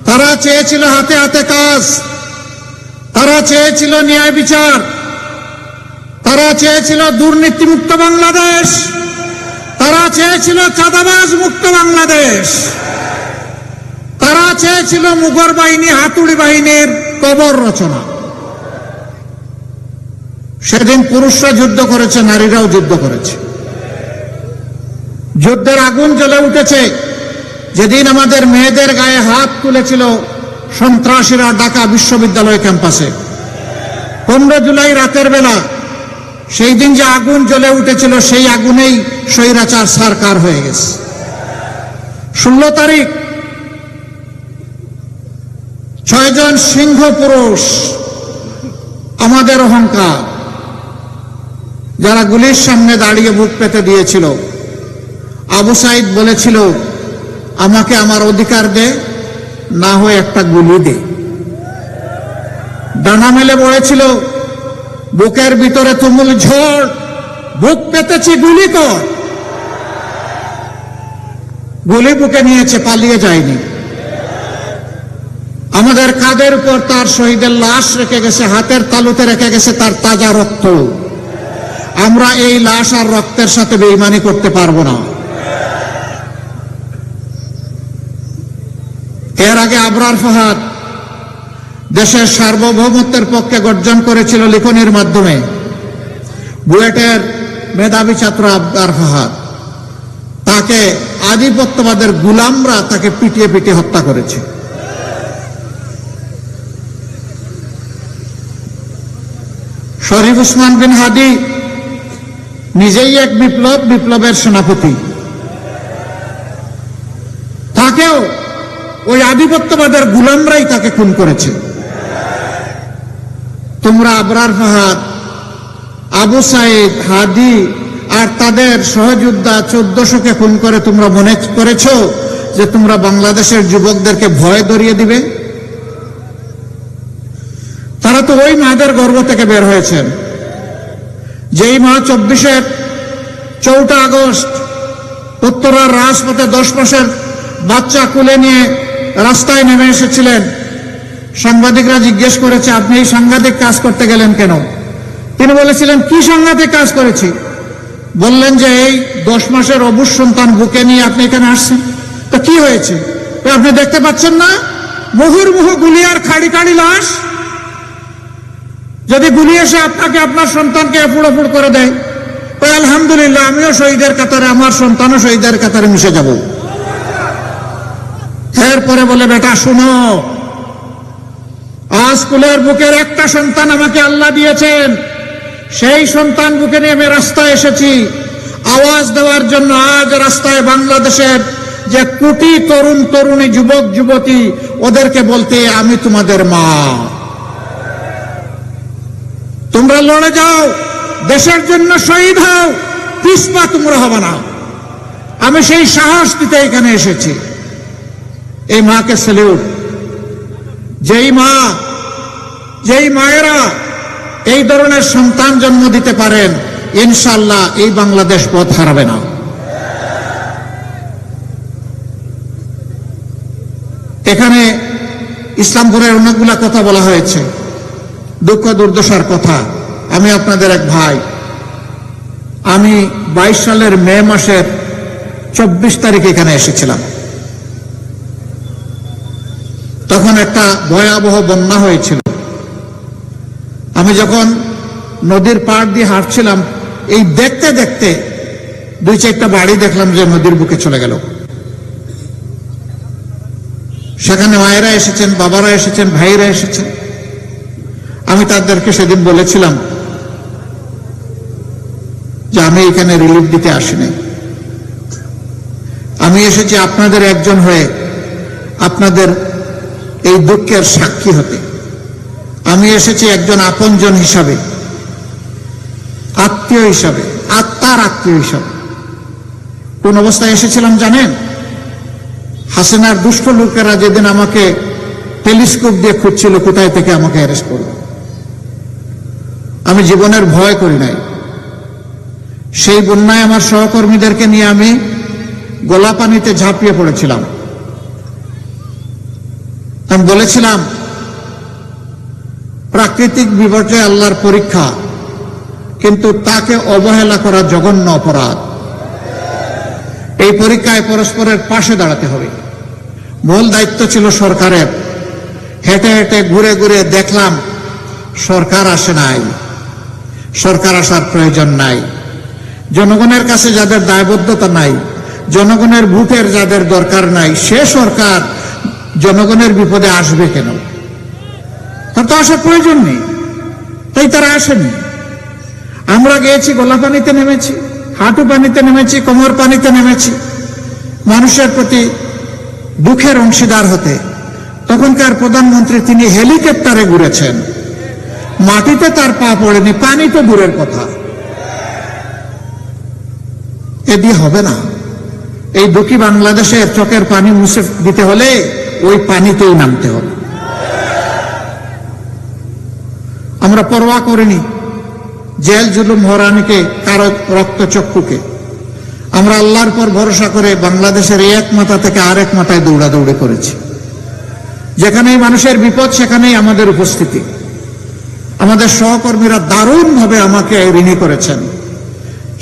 তারা চেয়েছিল হাতে হাতে কাজ, তারা চেয়েছিল ন্যায় বিচার, তারা চেয়েছিল দুর্নীতিমুক্ত বাংলাদেশ, তারা চেয়েছিল চাঁদাবাজ মুক্ত বাংলাদেশ, তারা চেয়েছিল মুঘল বাহিনী, হাতুড়ি বাহিনীর কবর রচনা। সেদিন পুরুষরা যুদ্ধ করেছে, নারীরাও যুদ্ধ করেছে। যুদ্ধের আগুন জ্বলে উঠেছে যেদিন আমাদের মেয়েদের গায়ে হাত তুলেছিল সন্ত্রাসীরা ঢাকা বিশ্ববিদ্যালয় ক্যাম্পাসে 15 জুলাই রাতের বেলা। সেই দিন যে আগুন জ্বলে উঠেছিল সেই আগুনেই স্বৈরাচার সরকার হয়ে গেছে। 16 তারিখ 6 জন সিংহ পুরুষ, আমাদের অহংকার, যারা গুলির সামনে দাঁড়িয়ে বুক পেতে দিয়েছিল। আবু সাইদ বলেছিল আমাকে আমার অধিকার দে, না হয় একটা গুলি দে। ডানা মেলে বলেছিল বুকের ভিতরে তুমুল ঝড়, বুক পেতেছি গুলি কর। গুলি বুকে নিয়েছে, পালিয়ে যায়নি। আমাদের কাঁধের উপর তার শহীদের লাশ রেখে গেছে, হাতের তালুতে রেখে গেছে তার তাজা রক্ত। আমরা এই লাশ আর রক্তের সাথে বেঈমানি করতে পারবো না। এর আগে আবরার ফাহাদ দেশের সার্বভৌমত্বের পক্ষে গর্জন করেছিল লিখনির মাধ্যমে। বুয়েটের মেধাবী ছাত্র আবরার ফাহাদ, তাকে আধিপত্যবাদের গুলামরা তাকে পিটিয়ে পিটিয়ে হত্যা করেছে। শরীফ উসমান বিন হাদি নিজেই এক বিপ্লব, বিপ্লবের সেনাপতি, তাকেও ওই আধিপত্যবাদের গুলামরাই তাকে খুন করেছে। তোমরা আবরার ফাহাদ, আবু সাইদ, হাদি আর তাদের সহযোদ্ধা 1400কে খুন করে তোমরা মনে করেছো যে তোমরা বাংলাদেশের যুবকদেরকে ভয় ধরিয়ে দিবে? তারা তো ওই মাদের গর্ভ থেকে বের হয়েছেন যেই মা 24 আগস্ট উত্তরার রাজপথে 10 মাসের বাচ্চা কোলে নিয়ে রাস্তায় নেমে এসেছিলেন। সাংবাদিকরা জিজ্ঞেস করেছে আপনি এই সাংঘাতিক কাজ করতে গেলেন কেন? তিনি বলেছিলেন কি সাংঘাতিক কাজ করেছি? বললেন যে এই 10 মাসের অবুঝ সন্তান বুকে নিয়ে আপনি এখানে আসছেন, তো কি হয়েছে? আপনি দেখতে পাচ্ছেন না মুহুর্মুহু গুলি আর খাড়ি খাড়ি লাশ? যদি গুলি এসে আপনাকে আপনার সন্তানকে ফুড়োফুড় করে দেয়, তো আলহামদুলিল্লাহ আমিও শহীদের কাতারে, আমার সন্তানও শহীদের কাতারে মিশে যাব। এরপরে বলে বেটা শুনো, আজ কুলের বুকের একটা সন্তান আমাকে আল্লাহ দিয়েছেন, সেই সন্তান বুকে নিয়ে আমি রাস্তায় এসেছি আওয়াজ দেওয়ার জন্য। আজ রাস্তায় বাংলাদেশের যে কোটি তরুণ তরুণী যুবক যুবতী ওদেরকে বলতে, আমি তোমাদের মা, তোমরা লড়ে যাও, দেশের জন্য শহীদ হও, পিছপা তোমরা হবে না। আমি সেই সাহস দিতে এখানে এসেছি। এই মাকে স্যালিউট। যেই মায়েরা এই ধরনের সন্তান জন্ম দিতে পারেন, ইনশাআল্লাহ এই বাংলাদেশ পথ হারাবে না। এখানে ইসলামপুরের অনেকগুলা কথা বলা হয়েছে, দুঃখ দুর্দশার কথা। আমি আপনাদের এক ভাই। আমি 22 সালের মে মাসের 24 তারিখে এখানে এসেছিলাম। তখন একটা ভয়াবহ বন্যা হয়েছিল। আমি যখন নদীর পাড় দিয়ে হাঁটছিলাম, এই দেখতে দেখতে 2-4টা বাড়ি দেখলাম যে নদীর বুকে চলে গেল। সেখানে মায়েরা এসেছেন, বাবারা এসেছেন, ভাইরা এসেছেন। আমি তাদেরকে সেদিন বলেছিলাম যে আমি এখানে রিলিফ দিতে আসিনি, আমি এসেছি আপনাদের একজন হয়ে, আপনাদের এই দুঃখের সাক্ষী হতে। আমি এসেছি একজন আপনজন হিসাবে, আত্মীয় হিসাবে, আত্মার আত্মীয় হিসাবে। কোন অবস্থায় এসেছিলাম জানেন? হাসিনার দুষ্ট লোকেরা যেদিন আমাকে টেলিস্কোপ দিয়ে খুঁজছিল কোথায় থেকে আমাকে অ্যারেস্ট করবে, আমি জীবনের ভয় করি নাই। সেই বন্যায় আমার সহকর্মীদেরকে নিয়ে আমি গোলাপানিতে ঝাঁপিয়ে পড়েছিলাম। আমি বলেছিলাম, প্রাকৃতিক বিপর্যয় আল্লাহর পরীক্ষা, কিন্তু তাকে অবহেলা করা জঘন্য অপরাধ। এই পরীক্ষায় পরস্পরের পাশে দাঁড়াতে হবে। মূল দায়িত্ব ছিল সরকারের। হেঁটে হেঁটে ঘুরে ঘুরে দেখলাম সরকার আসে নাই, সরকার আসার প্রয়োজন নাই। জনগণের কাছে যাদের দায়বদ্ধতা নাই, জনগণের ভোটের যাদের দরকার নাই, সে সরকার জনগণের বিপদে আসবে কেন? তার তো আসার প্রয়োজন নেই, তাই তারা আসেনি। আমরা গিয়েছি, গোলা পানিতে নেমেছি, হাঁটু পানিতে নেমেছি, কোমর পানিতে নেমেছি, মানুষের প্রতি দুঃখের অংশীদার হতে। তখনকার প্রধানমন্ত্রী তিনি হেলিকপ্টারে ঘুরেছেন, মাটিতে তার পা পড়েনি, পানি তো দূরের কথা। এ দিয়ে হবে না। এই দুঃখী বাংলাদেশের চোখের পানি মুছে দিতে হলে ওই পানিতেই নামতে হবে। আমরা পরোয়া করিনি জেল জুলুম হরানিকে, কারো রক্তচক্ষুকে। আমরা আল্লাহর পর ভরসা করে বাংলাদেশের এক মাথা থেকে আরেক মাথায় দৌড়াদৌড়ি করেছি। যেখানেই মানুষের বিপদ সেখানেই আমাদের উপস্থিতি। আমাদের সহকর্মীরা দারুণভাবে আমাকে ঋণী করেছেন।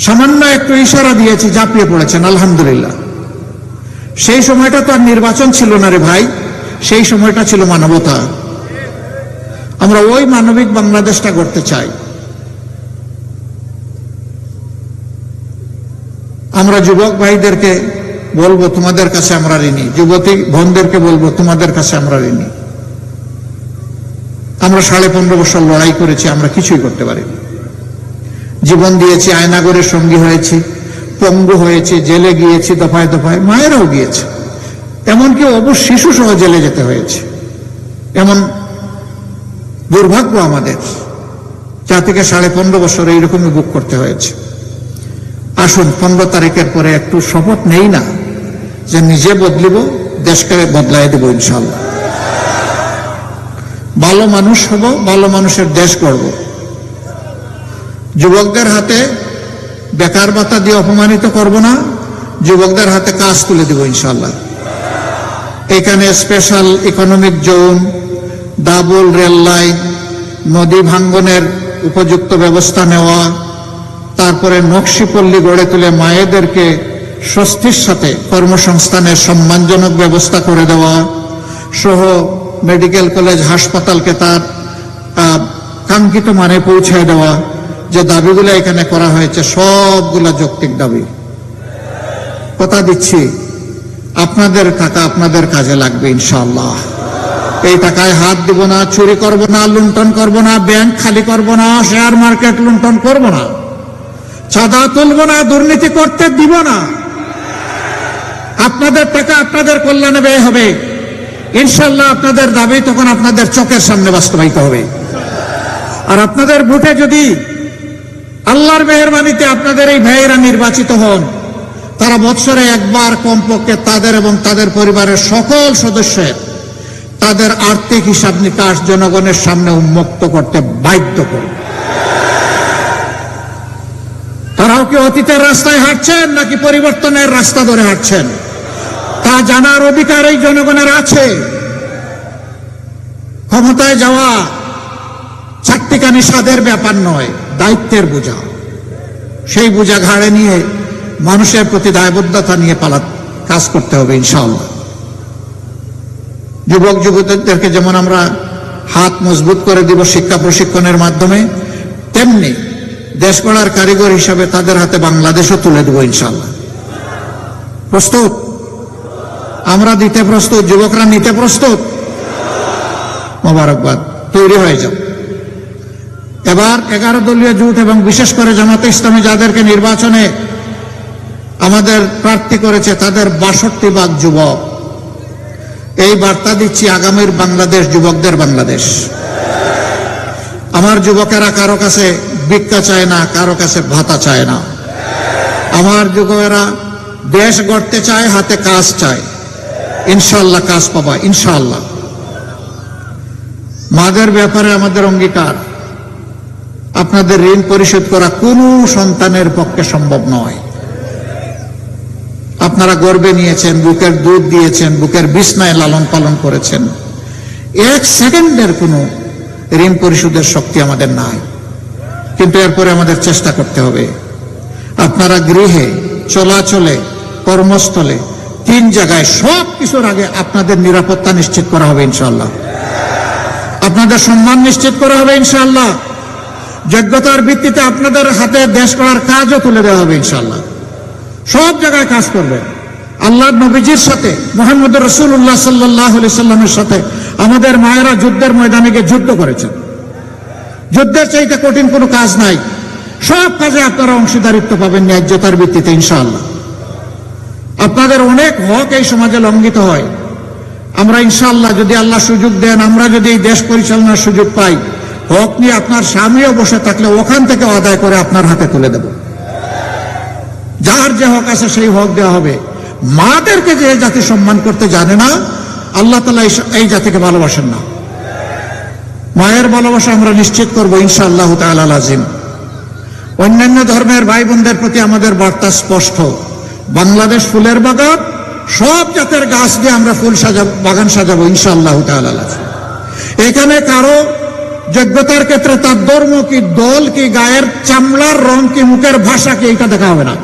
সামান্য একটু ইশারা দিয়েছি, ঝাঁপিয়ে পড়েছেন, আলহামদুলিল্লাহ। সেই সময়টা তো আর নির্বাচন ছিল না রে ভাই, সেই সময়টা ছিল মানবতা। আমরা ওই মানবিক বাংলাদেশটা গড়তে চাই। আমরা যুবক ভাইদেরকে বলবো, তোমাদের কাছে আমরা ঋণী। যুবতী বোনদেরকে বলবো, তোমাদের কাছে আমরা ঋণী। আমরা 15.5 বছর লড়াই করেছি, আমরা কিছুই করতে পারিনি। জীবন দিয়েছি, আয়নাগরের সঙ্গী হয়েছি, পঙ্গু হয়েছি, জেলে গিয়েছি দফায় দফায়, মায়েরাও গিয়েছে, এমনকি অবশ্য শিশু সহ জেলে যেতে হয়েছে। এমন দুর্ভাগ্য আমাদের, যা থেকে 15.5 বছর এইরকমই বুক করতে হয়েছে। আসুন 15 তারিখের পরে একটু শপথ নেই না যে নিজে বদলিব, দেশকে বদলাই দেব ইনশাআল্লাহ। ভালো মানুষ হব, ভালো মানুষের দেশ গড়ব। যুবকদের হাতে বেকার ভাতা দিয়ে অপমানিত করব না, যুবকদের হাতে কাজ তুলে দেব ইনশাআল্লাহ। এখানে special economic zone, double rail line, নদী ভাঙ্গনের উপযুক্ত ব্যবস্থা নেওয়া, তারপরে নকশিপল্লী গড়ে তুলে মায়েদেরকে স্বস্তির সাথে কর্মসংস্থানের সম্মানজনক ব্যবস্থা করে দেওয়া সহ মেডিকেল কলেজ হাসপাতালকে তার কাঙ্ক্ষিত মানে পৌঁছায় দেওয়া। যে দাবিগুলো এখানে করা হয়েছে সবগুলা যৌক্তিক দাবি। কথা দিচ্ছি, আপনাদের টাকা আপনাদের কাজে লাগবে ইনশাআল্লাহ। এই টাকায় হাত দিব না, চুরি করব না, লুণ্ঠন করব না, ব্যাংক খালি করব না, শেয়ার মার্কেট লুণ্ঠন করব না, চাঁদা তুলব না, দুর্নীতি করতে দিব না। আপনাদের টাকা আপনাদের কল্যাণে ব্যয় হবে। ইনশাল্লাহ আপনাদের দাবি তখন আপনাদের চোখের সামনে বাস্তবায়িত হবে। আর আপনাদের ভোটে যদি আল্লাহর মেহেরবানিতে আপনাদের এই ভাইয়েরা নির্বাচিত হন, তারা বৎসরে একবার কমপক্ষে তাদের এবং তাদের পরিবারের সকল সদস্যের তাদের আর্থিক হিসাব নিকাশ জনগণের সামনে উন্মুক্ত করতে বাধ্য করবে। তারাও কি অতীতের রাস্তায় হাঁটছেন নাকি পরিবর্তনের রাস্তা ধরে হাঁটছেন, তা জানার অধিকার এই জনগণের আছে। ক্ষমতায় যাওয়া চারটিখানি স্বাদের ব্যাপার নয়, দায়িত্বের বোঝা। সেই বোঝা ঘাড়ে নিয়ে মানুষের প্রতি দায়বদ্ধতা নিয়ে কাজ করতে হবে ইনশাআল্লাহ। যুবক যুবতীদেরকে যেমন আমরা হাত মজবুত করে দিব শিক্ষা প্রশিক্ষণের মাধ্যমে, তেমনি দেশ গড়ার কারিগর হিসাবে তাদের হাতে বাংলাদেশও তুলে দেব ইনশাআল্লাহ। প্রস্তুত? আমরা দিতে প্রস্তুত, যুবকরা নিতে প্রস্তুত। মোবারকবাদ, তৈরি হয়ে যাও। এবার 11 দলীয় জোট এবং বিশেষ করে জামাতে ইসলামী যাদেরকে নির্বাচনে আমাদের প্রার্থী করেছে তাদের 62 ভাগ যুবক। এই বার্তা দিচ্ছি, আগামীর বাংলাদেশ যুবকদের বাংলাদেশ। আমার যুবকেরা কারো কাছে ভিক্ষা চায় না, কারো কাছে ভাতা চায় না। আমার যুবকেরা দেশ গড়তে চায়, হাতে কাজ চায়। ইনশাআল্লাহ কাজ পাবা ইনশাআল্লাহ। মাদের ব্যাপারে আমাদের অঙ্গীকার, আপনাদের ঋণ পরিশোধ করা কোনো সন্তানের পক্ষে সম্ভব নয়। আপনারা গর্বে নিয়েছেন, বুকের দুধ দিয়েছেন, বুকের বিছনায় লালন পালন করেছেন। 1 সেকেন্ডের কোনো ঋণ পরিশোধের শক্তি আমাদের নাই, কিন্তু এরপরে আমাদের চেষ্টা করতে হবে। আপনারা গৃহে, চলাচলে, কর্মস্থলে, 3 জায়গায় সব কিছুর আগে আপনাদের নিরাপত্তা নিশ্চিত করা হবে ইনশাআল্লাহ। আপনাদের সম্মান নিশ্চিত করা হবে ইনশাআল্লাহ। যোগ্যতার ভিত্তিতে আপনাদের হাতে দেশ করার কাজও তুলে দেওয়া হবে ইনশাআল্লাহ। সব জায়গায় কাজ করবে। আল্লাহর নবীজির সাথে, মুহাম্মদ রাসূলুল্লাহ সাল্লাল্লাহু আলাইহি সাল্লামের সাথে আমাদের মায়েরা যুদ্ধের ময়দানে গিয়ে যুদ্ধ করেছেন। যুদ্ধের চাইতে কঠিন কোনো কাজ নাই। সব কাজে আপনারা অংশীদারিত্ব পাবেন ন্যায্যতার ভিত্তিতে ইনশাআল্লাহ। আপনাদের অনেক হক এই সমাজে লঙ্ঘিত হয়। আমরা ইনশাআল্লাহ যদি আল্লাহ সুযোগ দেন, আমরা যদি এই দেশ পরিচালনার সুযোগ পাই, হক নিয়ে আপনার স্বামীও বসে থাকলে ওখান থেকে আদায় করে আপনার হাতে তুলে দেব। যার যে হক আছে সেই হক দেওয়া হবে। মাদেরকে যে জাতি সম্মান করতে জানে না, আল্লাহ তাআলা এই জাতিকে ভালোবাসেন না। মায়ের ভালোবাসা আমরা নিশ্চিত করব ইনশাআল্লাহ তাআলা লাজিম। অন্যান্য ধর্মের ভাই বোনদের প্রতি আমাদের বার্তা স্পষ্ট। বাংলাদেশ ফুলের বাগান, সব জাতের গাছ দিয়ে আমরা ফুল সাজাবো, বাগান সাজাবো ইনশাআল্লাহ তাআলা লাজিম। এখানে কারো যোগ্যতার ক্ষেত্রে তার ধর্ম কি, দল কি, গায়ের চামড়ার রং কি, মুখের ভাষা কি, এটা দেখা হবে না।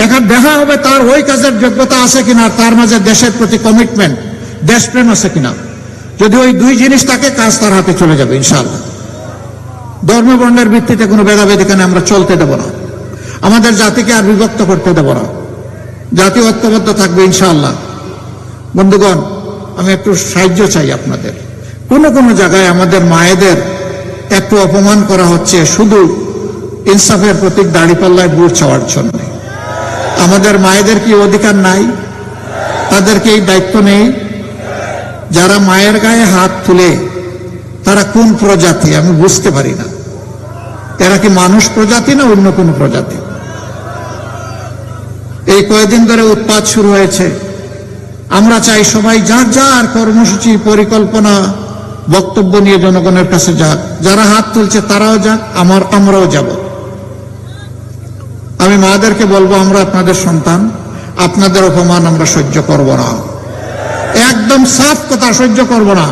এখন দেখা হবে তার ওই কাজের যোগ্যতা আছে কিনা, তার মাঝে দেশের প্রতি কমিটমেন্ট, দেশপ্রেম আছে কিনা। যদি ওই 2 জিনিস থাকে, কাজ তার হাতে চলে যাবে ইনশাআল্লাহ। ধর্ম বর্ণের ভিত্তিতে কোনো ভেদাভেদ এখানে আমরা চলতে দেব না। আমাদের জাতিকে আর বিভক্ত করতে দেব না। জাতি ঐক্যবদ্ধ থাকবে ইনশাআল্লাহ। বন্ধুগণ, আমি একটু সাহায্য চাই আপনাদের। কোন কোন জায়গায় আমাদের মায়েদের একটু অপমান করা হচ্ছে শুধু ইনসাফের প্রতীক দাঁড়িপাল্লায় বুট চাওয়ার জন্য। আমাদের মায়েদের কি অধিকার নাই? তাদেরকে এই দায়িত্ব নেই? যারা মায়ের গায়ে হাত তুলে তারা কোন প্রজাতি আমি বুঝতে পারি না। এরা কি মানুষ প্রজাতি না অন্য কোন প্রজাতি? এই কয়েকদিন ধরে উৎপাত শুরু হয়েছে। আমরা চাই সবাই যার যার কর্মসূচি, পরিকল্পনা, বক্তব্য নিয়ে জনগণের কাছে যাক। যারা হাত তুলছে তারাও যাক, আমরাও যাব। আমি মাদেরকে বলবো, আমরা আপনাদের সন্তান, আপনাদের অপমান আমরা সহ্য করব না। একদম সাফ কথা, সহ্য করব না।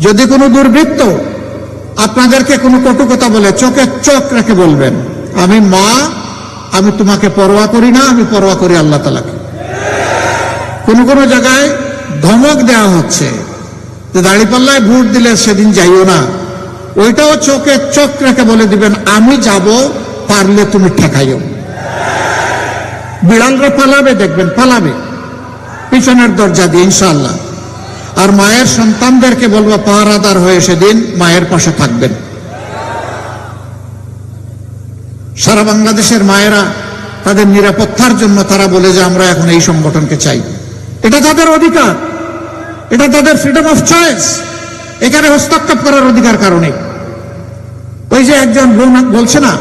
যদি কোনো দুর্বৃত্ত আপনাদেরকে কোনো কটু কথা বলে, চোখে চোখ রেখে বলবেন, আমি মা, আমি তোমাকে পরোয়া করি না, আমি পরোয়া করি আল্লাহ তাআলাকে। কোন জায়গায় ধমক দেওয়া হচ্ছে যে দাঁড়িপাল্লায় ভোট দিলে সেদিন যাইও না, ওইটাও চোখে চোখ রেখে বলে দিবেন, আমি যাব, পারলে তুমি ঠেকাইও। বিড়ালরা পালাবে, দেখবেন পালাবে পিছনের দরজা দিয়ে ইনশাআল্লাহ। আর মায়ের সন্তানদেরকে বলবো, পাহারাদার হয়ে সেদিন মায়ের পাশে থাকবেন। সারা বাংলাদেশের মায়েরা তাদের নিরাপত্তার জন্য তারা বলে যে আমরা এখন এই সংগঠনকে চাই। এটা তাদের অধিকার, এটা তাদের ফ্রিডম অফ চয়েস। এখানে হস্তক্ষেপ করার অধিকার কারণে ওই যে একজন বলছে না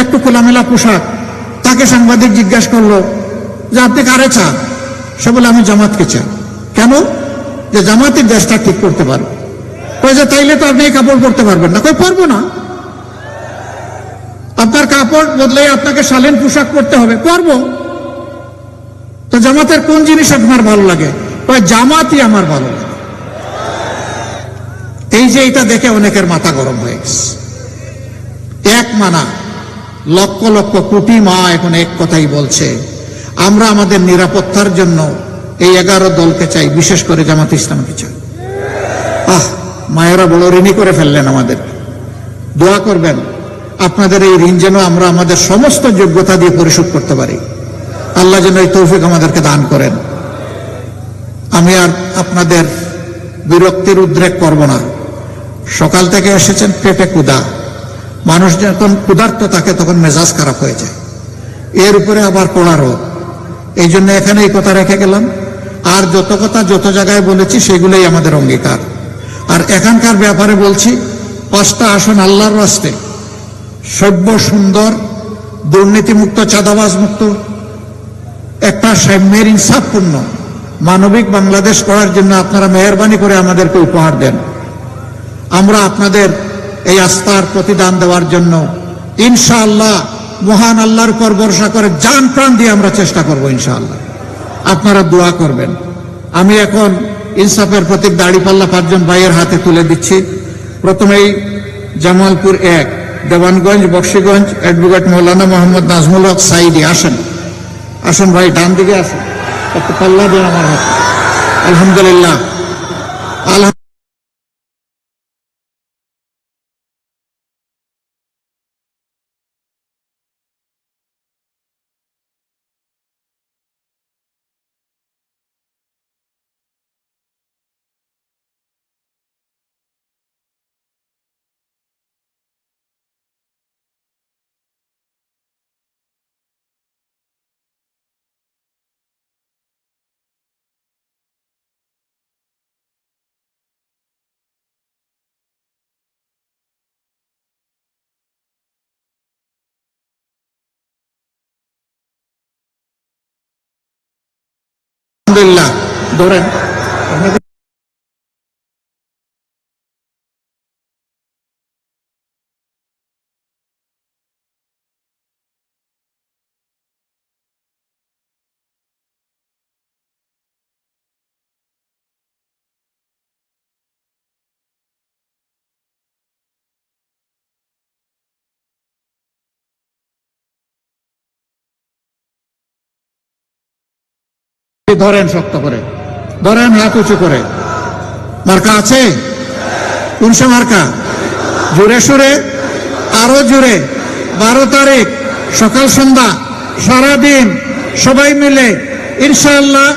একটু খোলামেলা পোশাক, তাকে সাংবাদিক জিজ্ঞাসা করলো যে আপনি কারে চান? সে বলে আমি জামাতকে চাই। কেন? যে জামাতের দেশটা ঠিক করতে পারবে। কই যে তাইলে তো আপনি এই কাপড় পরতে পারবেন না। কই পারবো না, আপনার কাপড় বদলে আপনাকে শালীন পোশাক পরতে হবে। পারবো। তো জামাতের কোন জিনিস আপনার ভালো লাগে? কই জামাতই আমার ভালো লাগে। এই যে এটা দেখে অনেকের মাথা গরম হয়ে গেছে। এক মানা লক্ষ লক্ষ কোটি মা এখন এক কথাই বলছে, আমরা আমাদের নিরাপত্তার জন্য এই 11 দলকে চাই, বিশেষ করে জামাত ইসলামকে চাই। মায়েরা বড় ঋণী করে ফেললেন আমাদের। দোয়া করবেন আপনাদের এই ঋণ যেন আমরা আমাদের সমস্ত যোগ্যতা দিয়ে পরিশোধ করতে পারি। আল্লাহ যেন এই তৌফিক আমাদেরকে দান করেন। আমি আর আপনাদের বিরক্তির উদ্রেক করব না। সকাল থেকে এসেছেন, পেটে ক্ষুধা। মানুষ যখন ক্ষুধার্ত থাকে তখন মেজাজ খারাপ হয়ে যায়, এর উপরে আবার কড়া রোদ। এই জন্য এখানে এই কথা রেখে গেলাম। আর যত কথা যত জায়গায় বলেছি সেগুলোই আমাদের অঙ্গীকার। আর এখানকার ব্যাপারে বলছি, 5টা আসন আল্লাহর রাস্তে, সভ্য, সুন্দর, দুর্নীতিমুক্ত, চাঁদাবাজ মুক্ত, একটা সাম্যের ইনসাফপূর্ণ মানবিক বাংলাদেশ করার জন্য আপনারা মেহরবানি করে আমাদেরকে উপহার দেন। আমরা আপনাদের এই আস্থার প্রতিদান দেওয়ার জন্য ইনশাআল্লাহ মহান আল্লাহর উপর ভরসা করে জান প্রাণ দিয়ে আমরা চেষ্টা করব ইনশাআল্লাহ। আপনারা দোয়া করবেন। আমি এখন ইনসাফের প্রতীক দাড়িপাল্লা 5 জন ভাইয়ের হাতে তুলে দিচ্ছি। প্রথমেই জামালপুর 1, দেওয়ানগঞ্জ, বক্সিগঞ্জ, অ্যাডভোকেট মৌলানা মোহাম্মদ নাজমুল হক সাইদি। আসেন আসেন ভাই, ডান দিকে আসেন, একটু পাল্লা দেন আমার হাতে। আলহামদুলিল্লাহ, আলহামদুলিল্লাহ। ধরেন ধরেন, শক্ত করে ধরেন, হাত উঁচু করে। মার্কা আছে? কোন সে মার্কা? জোরে সুরে, আরো জোরে। 12 তারিখ সকাল সন্ধ্যা সারাদিন সবাই মিলে ইনশাআল্লাহ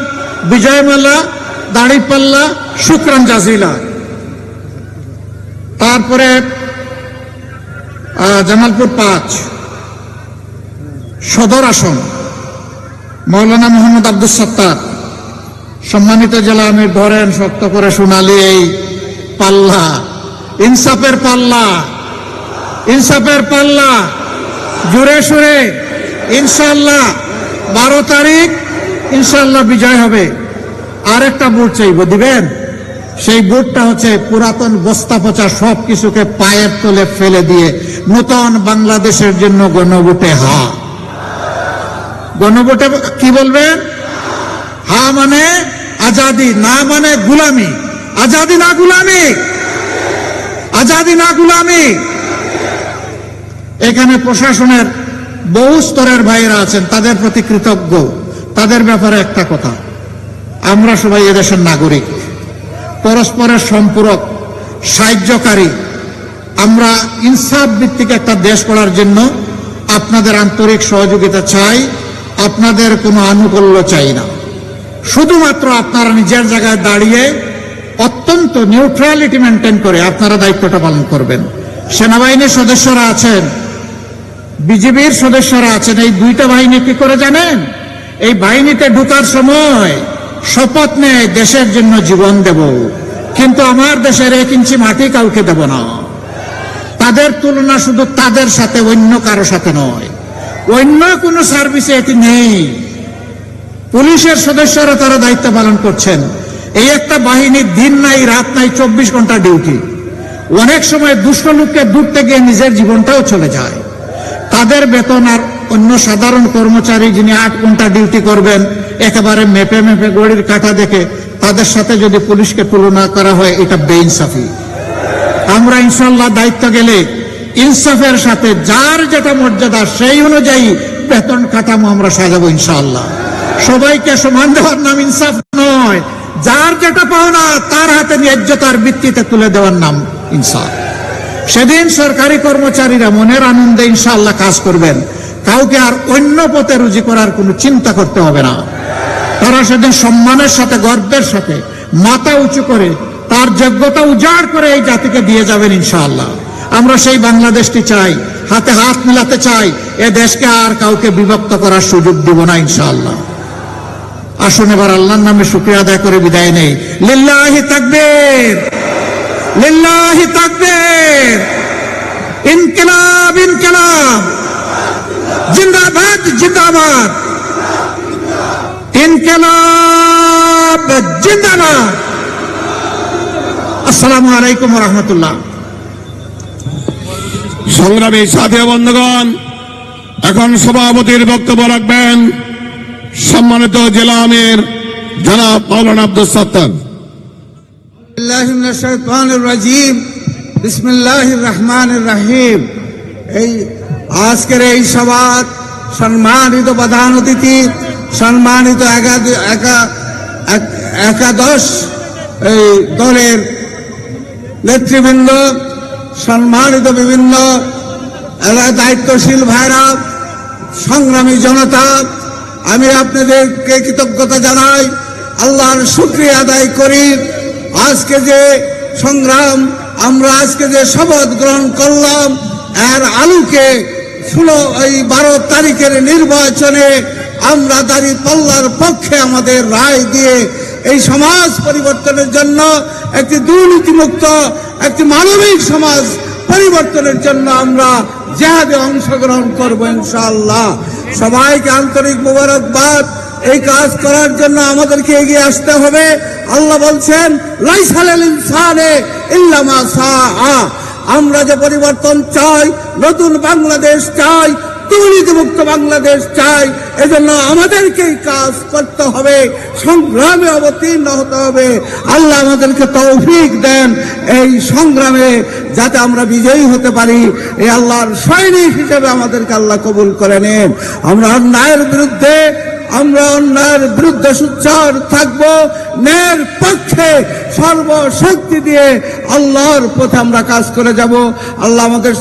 বিজয়মালা, দাড়িপাল্লা, শুকরান জাজিলা। তারপরে জামালপুর 5 সদর আসন মৌলানা মোহাম্মদ আব্দুল সত্তার। সম্মানিত জেলা আমির, ধরেন শক্ত করে সোনালি এই পাল্লা, ইনসাফের পাল্লা, ইনসাফের পাল্লা, জোরে সুরে ইনশাআল্লাহ 12 তারিখ ইনশাআল্লাহ বিজয় হবে। আর একটা ভোট চাইব, দিবেন? সেই ভোটটা হচ্ছে পুরাতন বস্তা পচা সব কিছুকে পায়ের তলে ফেলে দিয়ে নতুন বাংলাদেশের জন্য গণভোটে হা। গণভোটে কি বলবেন? হা মানে আজাদি, না মানে গুলামি। আজাদি না গুলামি, আজাদি না গুলামি। এখানে প্রশাসনের বহু স্তরের ভাইয়েরা আছেন, তাদের প্রতি কৃতজ্ঞ। তাদের ব্যাপারে একটা কথা, আমরা সবাই এদেশের নাগরিক, পরস্পরের সম্পূরক, সাহায্যকারী। আমরা ইনসাফ ভিত্তিক একটা দেশ গড়ার জন্য আপনাদের আন্তরিক সহযোগিতা চাই, আপনাদের কোনো আনুকূল্য চাই না। শুধুমাত্র আপনারা নিজের জায়গায় দাঁড়িয়ে অত্যন্ত নিউট্রালিটি মেনটেন করে আপনারা দায়িত্বটা পালন করবেন। সেনাবাহিনীর সদস্যরা আছেন, বিজিবির সদস্যরা আছেন, এই দুইটা বাহিনী কি করে জানেন? এই বাহিনীতে ঢোকার সময় শপথ নেয় দেশের জন্য জীবন দেব, কিন্তু আমার দেশের 1 ইঞ্চি মাটি কাউকে দেব না। তাদের তুলনা শুধু তাদের সাথে, অন্য কারো সাথে নয়। অন্য কোনো সার্ভিসে এটি নেই। পুলিশের সদস্যরা তারা দায়িত্ব পালন করছেন। এই একটা বাহিনীর দিন নাই রাত নাই, 24 ঘন্টা ডিউটি। অনেক সময় দুষ্ট লোককে ধরতে গিয়ে নিজের জীবনটাও চলে যায়। তাদের বেতন আর অন্য সাধারণ কর্মচারী যিনি 8 ঘন্টা ডিউটি করবেন একেবারে মেপে মেপে গড়ির কাঁটা দেখে, তাদের সাথে যদি পুলিশকে তুলনা করা হয় এটা বেইনসাফি। আমরা ইনশাল্লাহ দায়িত্ব গেলে ইনসাফের সাথে যার যেটা মর্যাদা সেই অনুযায়ী বেতন কাঠামো আমরা সাজাবো ইনশাআল্লাহ। সবাইকে সমান দেওয়ার নাম ইনসাফ নয়, যার যেটা পাওনা তার হাতে ন্যায্যতার ভিত্তিতে তুলে দেওয়ার নাম ইনসাফ। সেদিন সরকারি কর্মচারীরা মনের আনন্দে ইনশাআল্লাহ কাজ করবেন, কাউকে আর অন্য পথে রুজি করার কোনো চিন্তা করতে হবে না। তারা সেদিন সম্মানের সাথে, গর্বের সাথে মাথা উঁচু করে তার যোগ্যতা উজাড় করে এই জাতিকে দিয়ে যাবেন ইনশাআল্লাহ। আমরা সেই বাংলাদেশটি চাই, হাতে হাত মিলাতে চাই। এ দেশকে আর কাউকে বিভক্ত করার সুযোগ দিব না ইনশাআল্লাহ। আসুন এবার আল্লাহর নামে শুকরিয়া আদায় করে বিদায় নেই। লিল্লাহি তাকবীর, লিল্লাহি তাকবীর, ইনকিলাব ইনকিলাব, জিন্দাবাদ জিন্দাবাদ, ইনকিলাব জিন্দাবাদ। আসসালামু আলাইকুম ওয়া রাহমাতুল্লাহ। সংগ্রামী সাথী ও বন্ধুগণ, এখন সভাপতির বক্তব্য রাখবেন সম্মানিত জেলা আমির জনাব মাওলানা আব্দুল সত্তার। বিসমিল্লাহির রহমানির রহিম। এই আজকের এই সভার সম্মানিত প্রধান অতিথি, সম্মানিত একাদশ এই দলের নেতৃবৃন্দ, সম্মানিত বিভিন্ন দায়িত্বশীল ভাইরা, সংগ্রামী জনতা, আমি আপনাদেরকে কৃতজ্ঞতা জানাই, আল্লাহর শুকরিয়া আদায় করি। আজকে যে সংগ্রাম, আমরা আজকে যে শপথ গ্রহণ করলাম, এর আলোকে 12 তারিখের নির্বাচনে আমরা দাঁড়িপাল্লার পক্ষে আমাদের রায় দিয়ে এই সমাজ পরিবর্তনের জন্য, একটি দুর্নীতিমুক্ত, একটি মানবিক সমাজ পরিবর্তনের জন্য আমরা জিহাদে অংশগ্রহণ করব ইনশাআল্লাহ। সবাইকে আন্তরিক মোবারকবাদ। এই কাজ করার জন্য আমাদেরকে এগিয়ে আসতে হবে। আল্লাহ বলছেন, লাইসা লিল ইনসানি ইল্লা মা সাআ। আমরা যে পরিবর্তন চাই, নতুন বাংলাদেশ চাই, দুর্নীতিমুক্ত বাংলাদেশ চাই, এজন্য আমাদেরকেই কাজ করতে হবে, সংগ্রামে অবতীর্ণ হতে হবে। আল্লাহ আমাদেরকে তৌফিক দেন এই সংগ্রামে, যাতে আমরা বিজয়ী হতে পারি। এই আল্লাহর সৈনিক হিসেবে আমাদেরকে আল্লাহ কবুল করে নেন। আমরা অন্যায়ের বিরুদ্ধে সোচ্চার থাকবো, ন্যায়ের পক্ষে সর্বশক্তি দিয়ে আল্লাহর পথে আমরা কাজ করে যাব। আল্লাহ আমাদের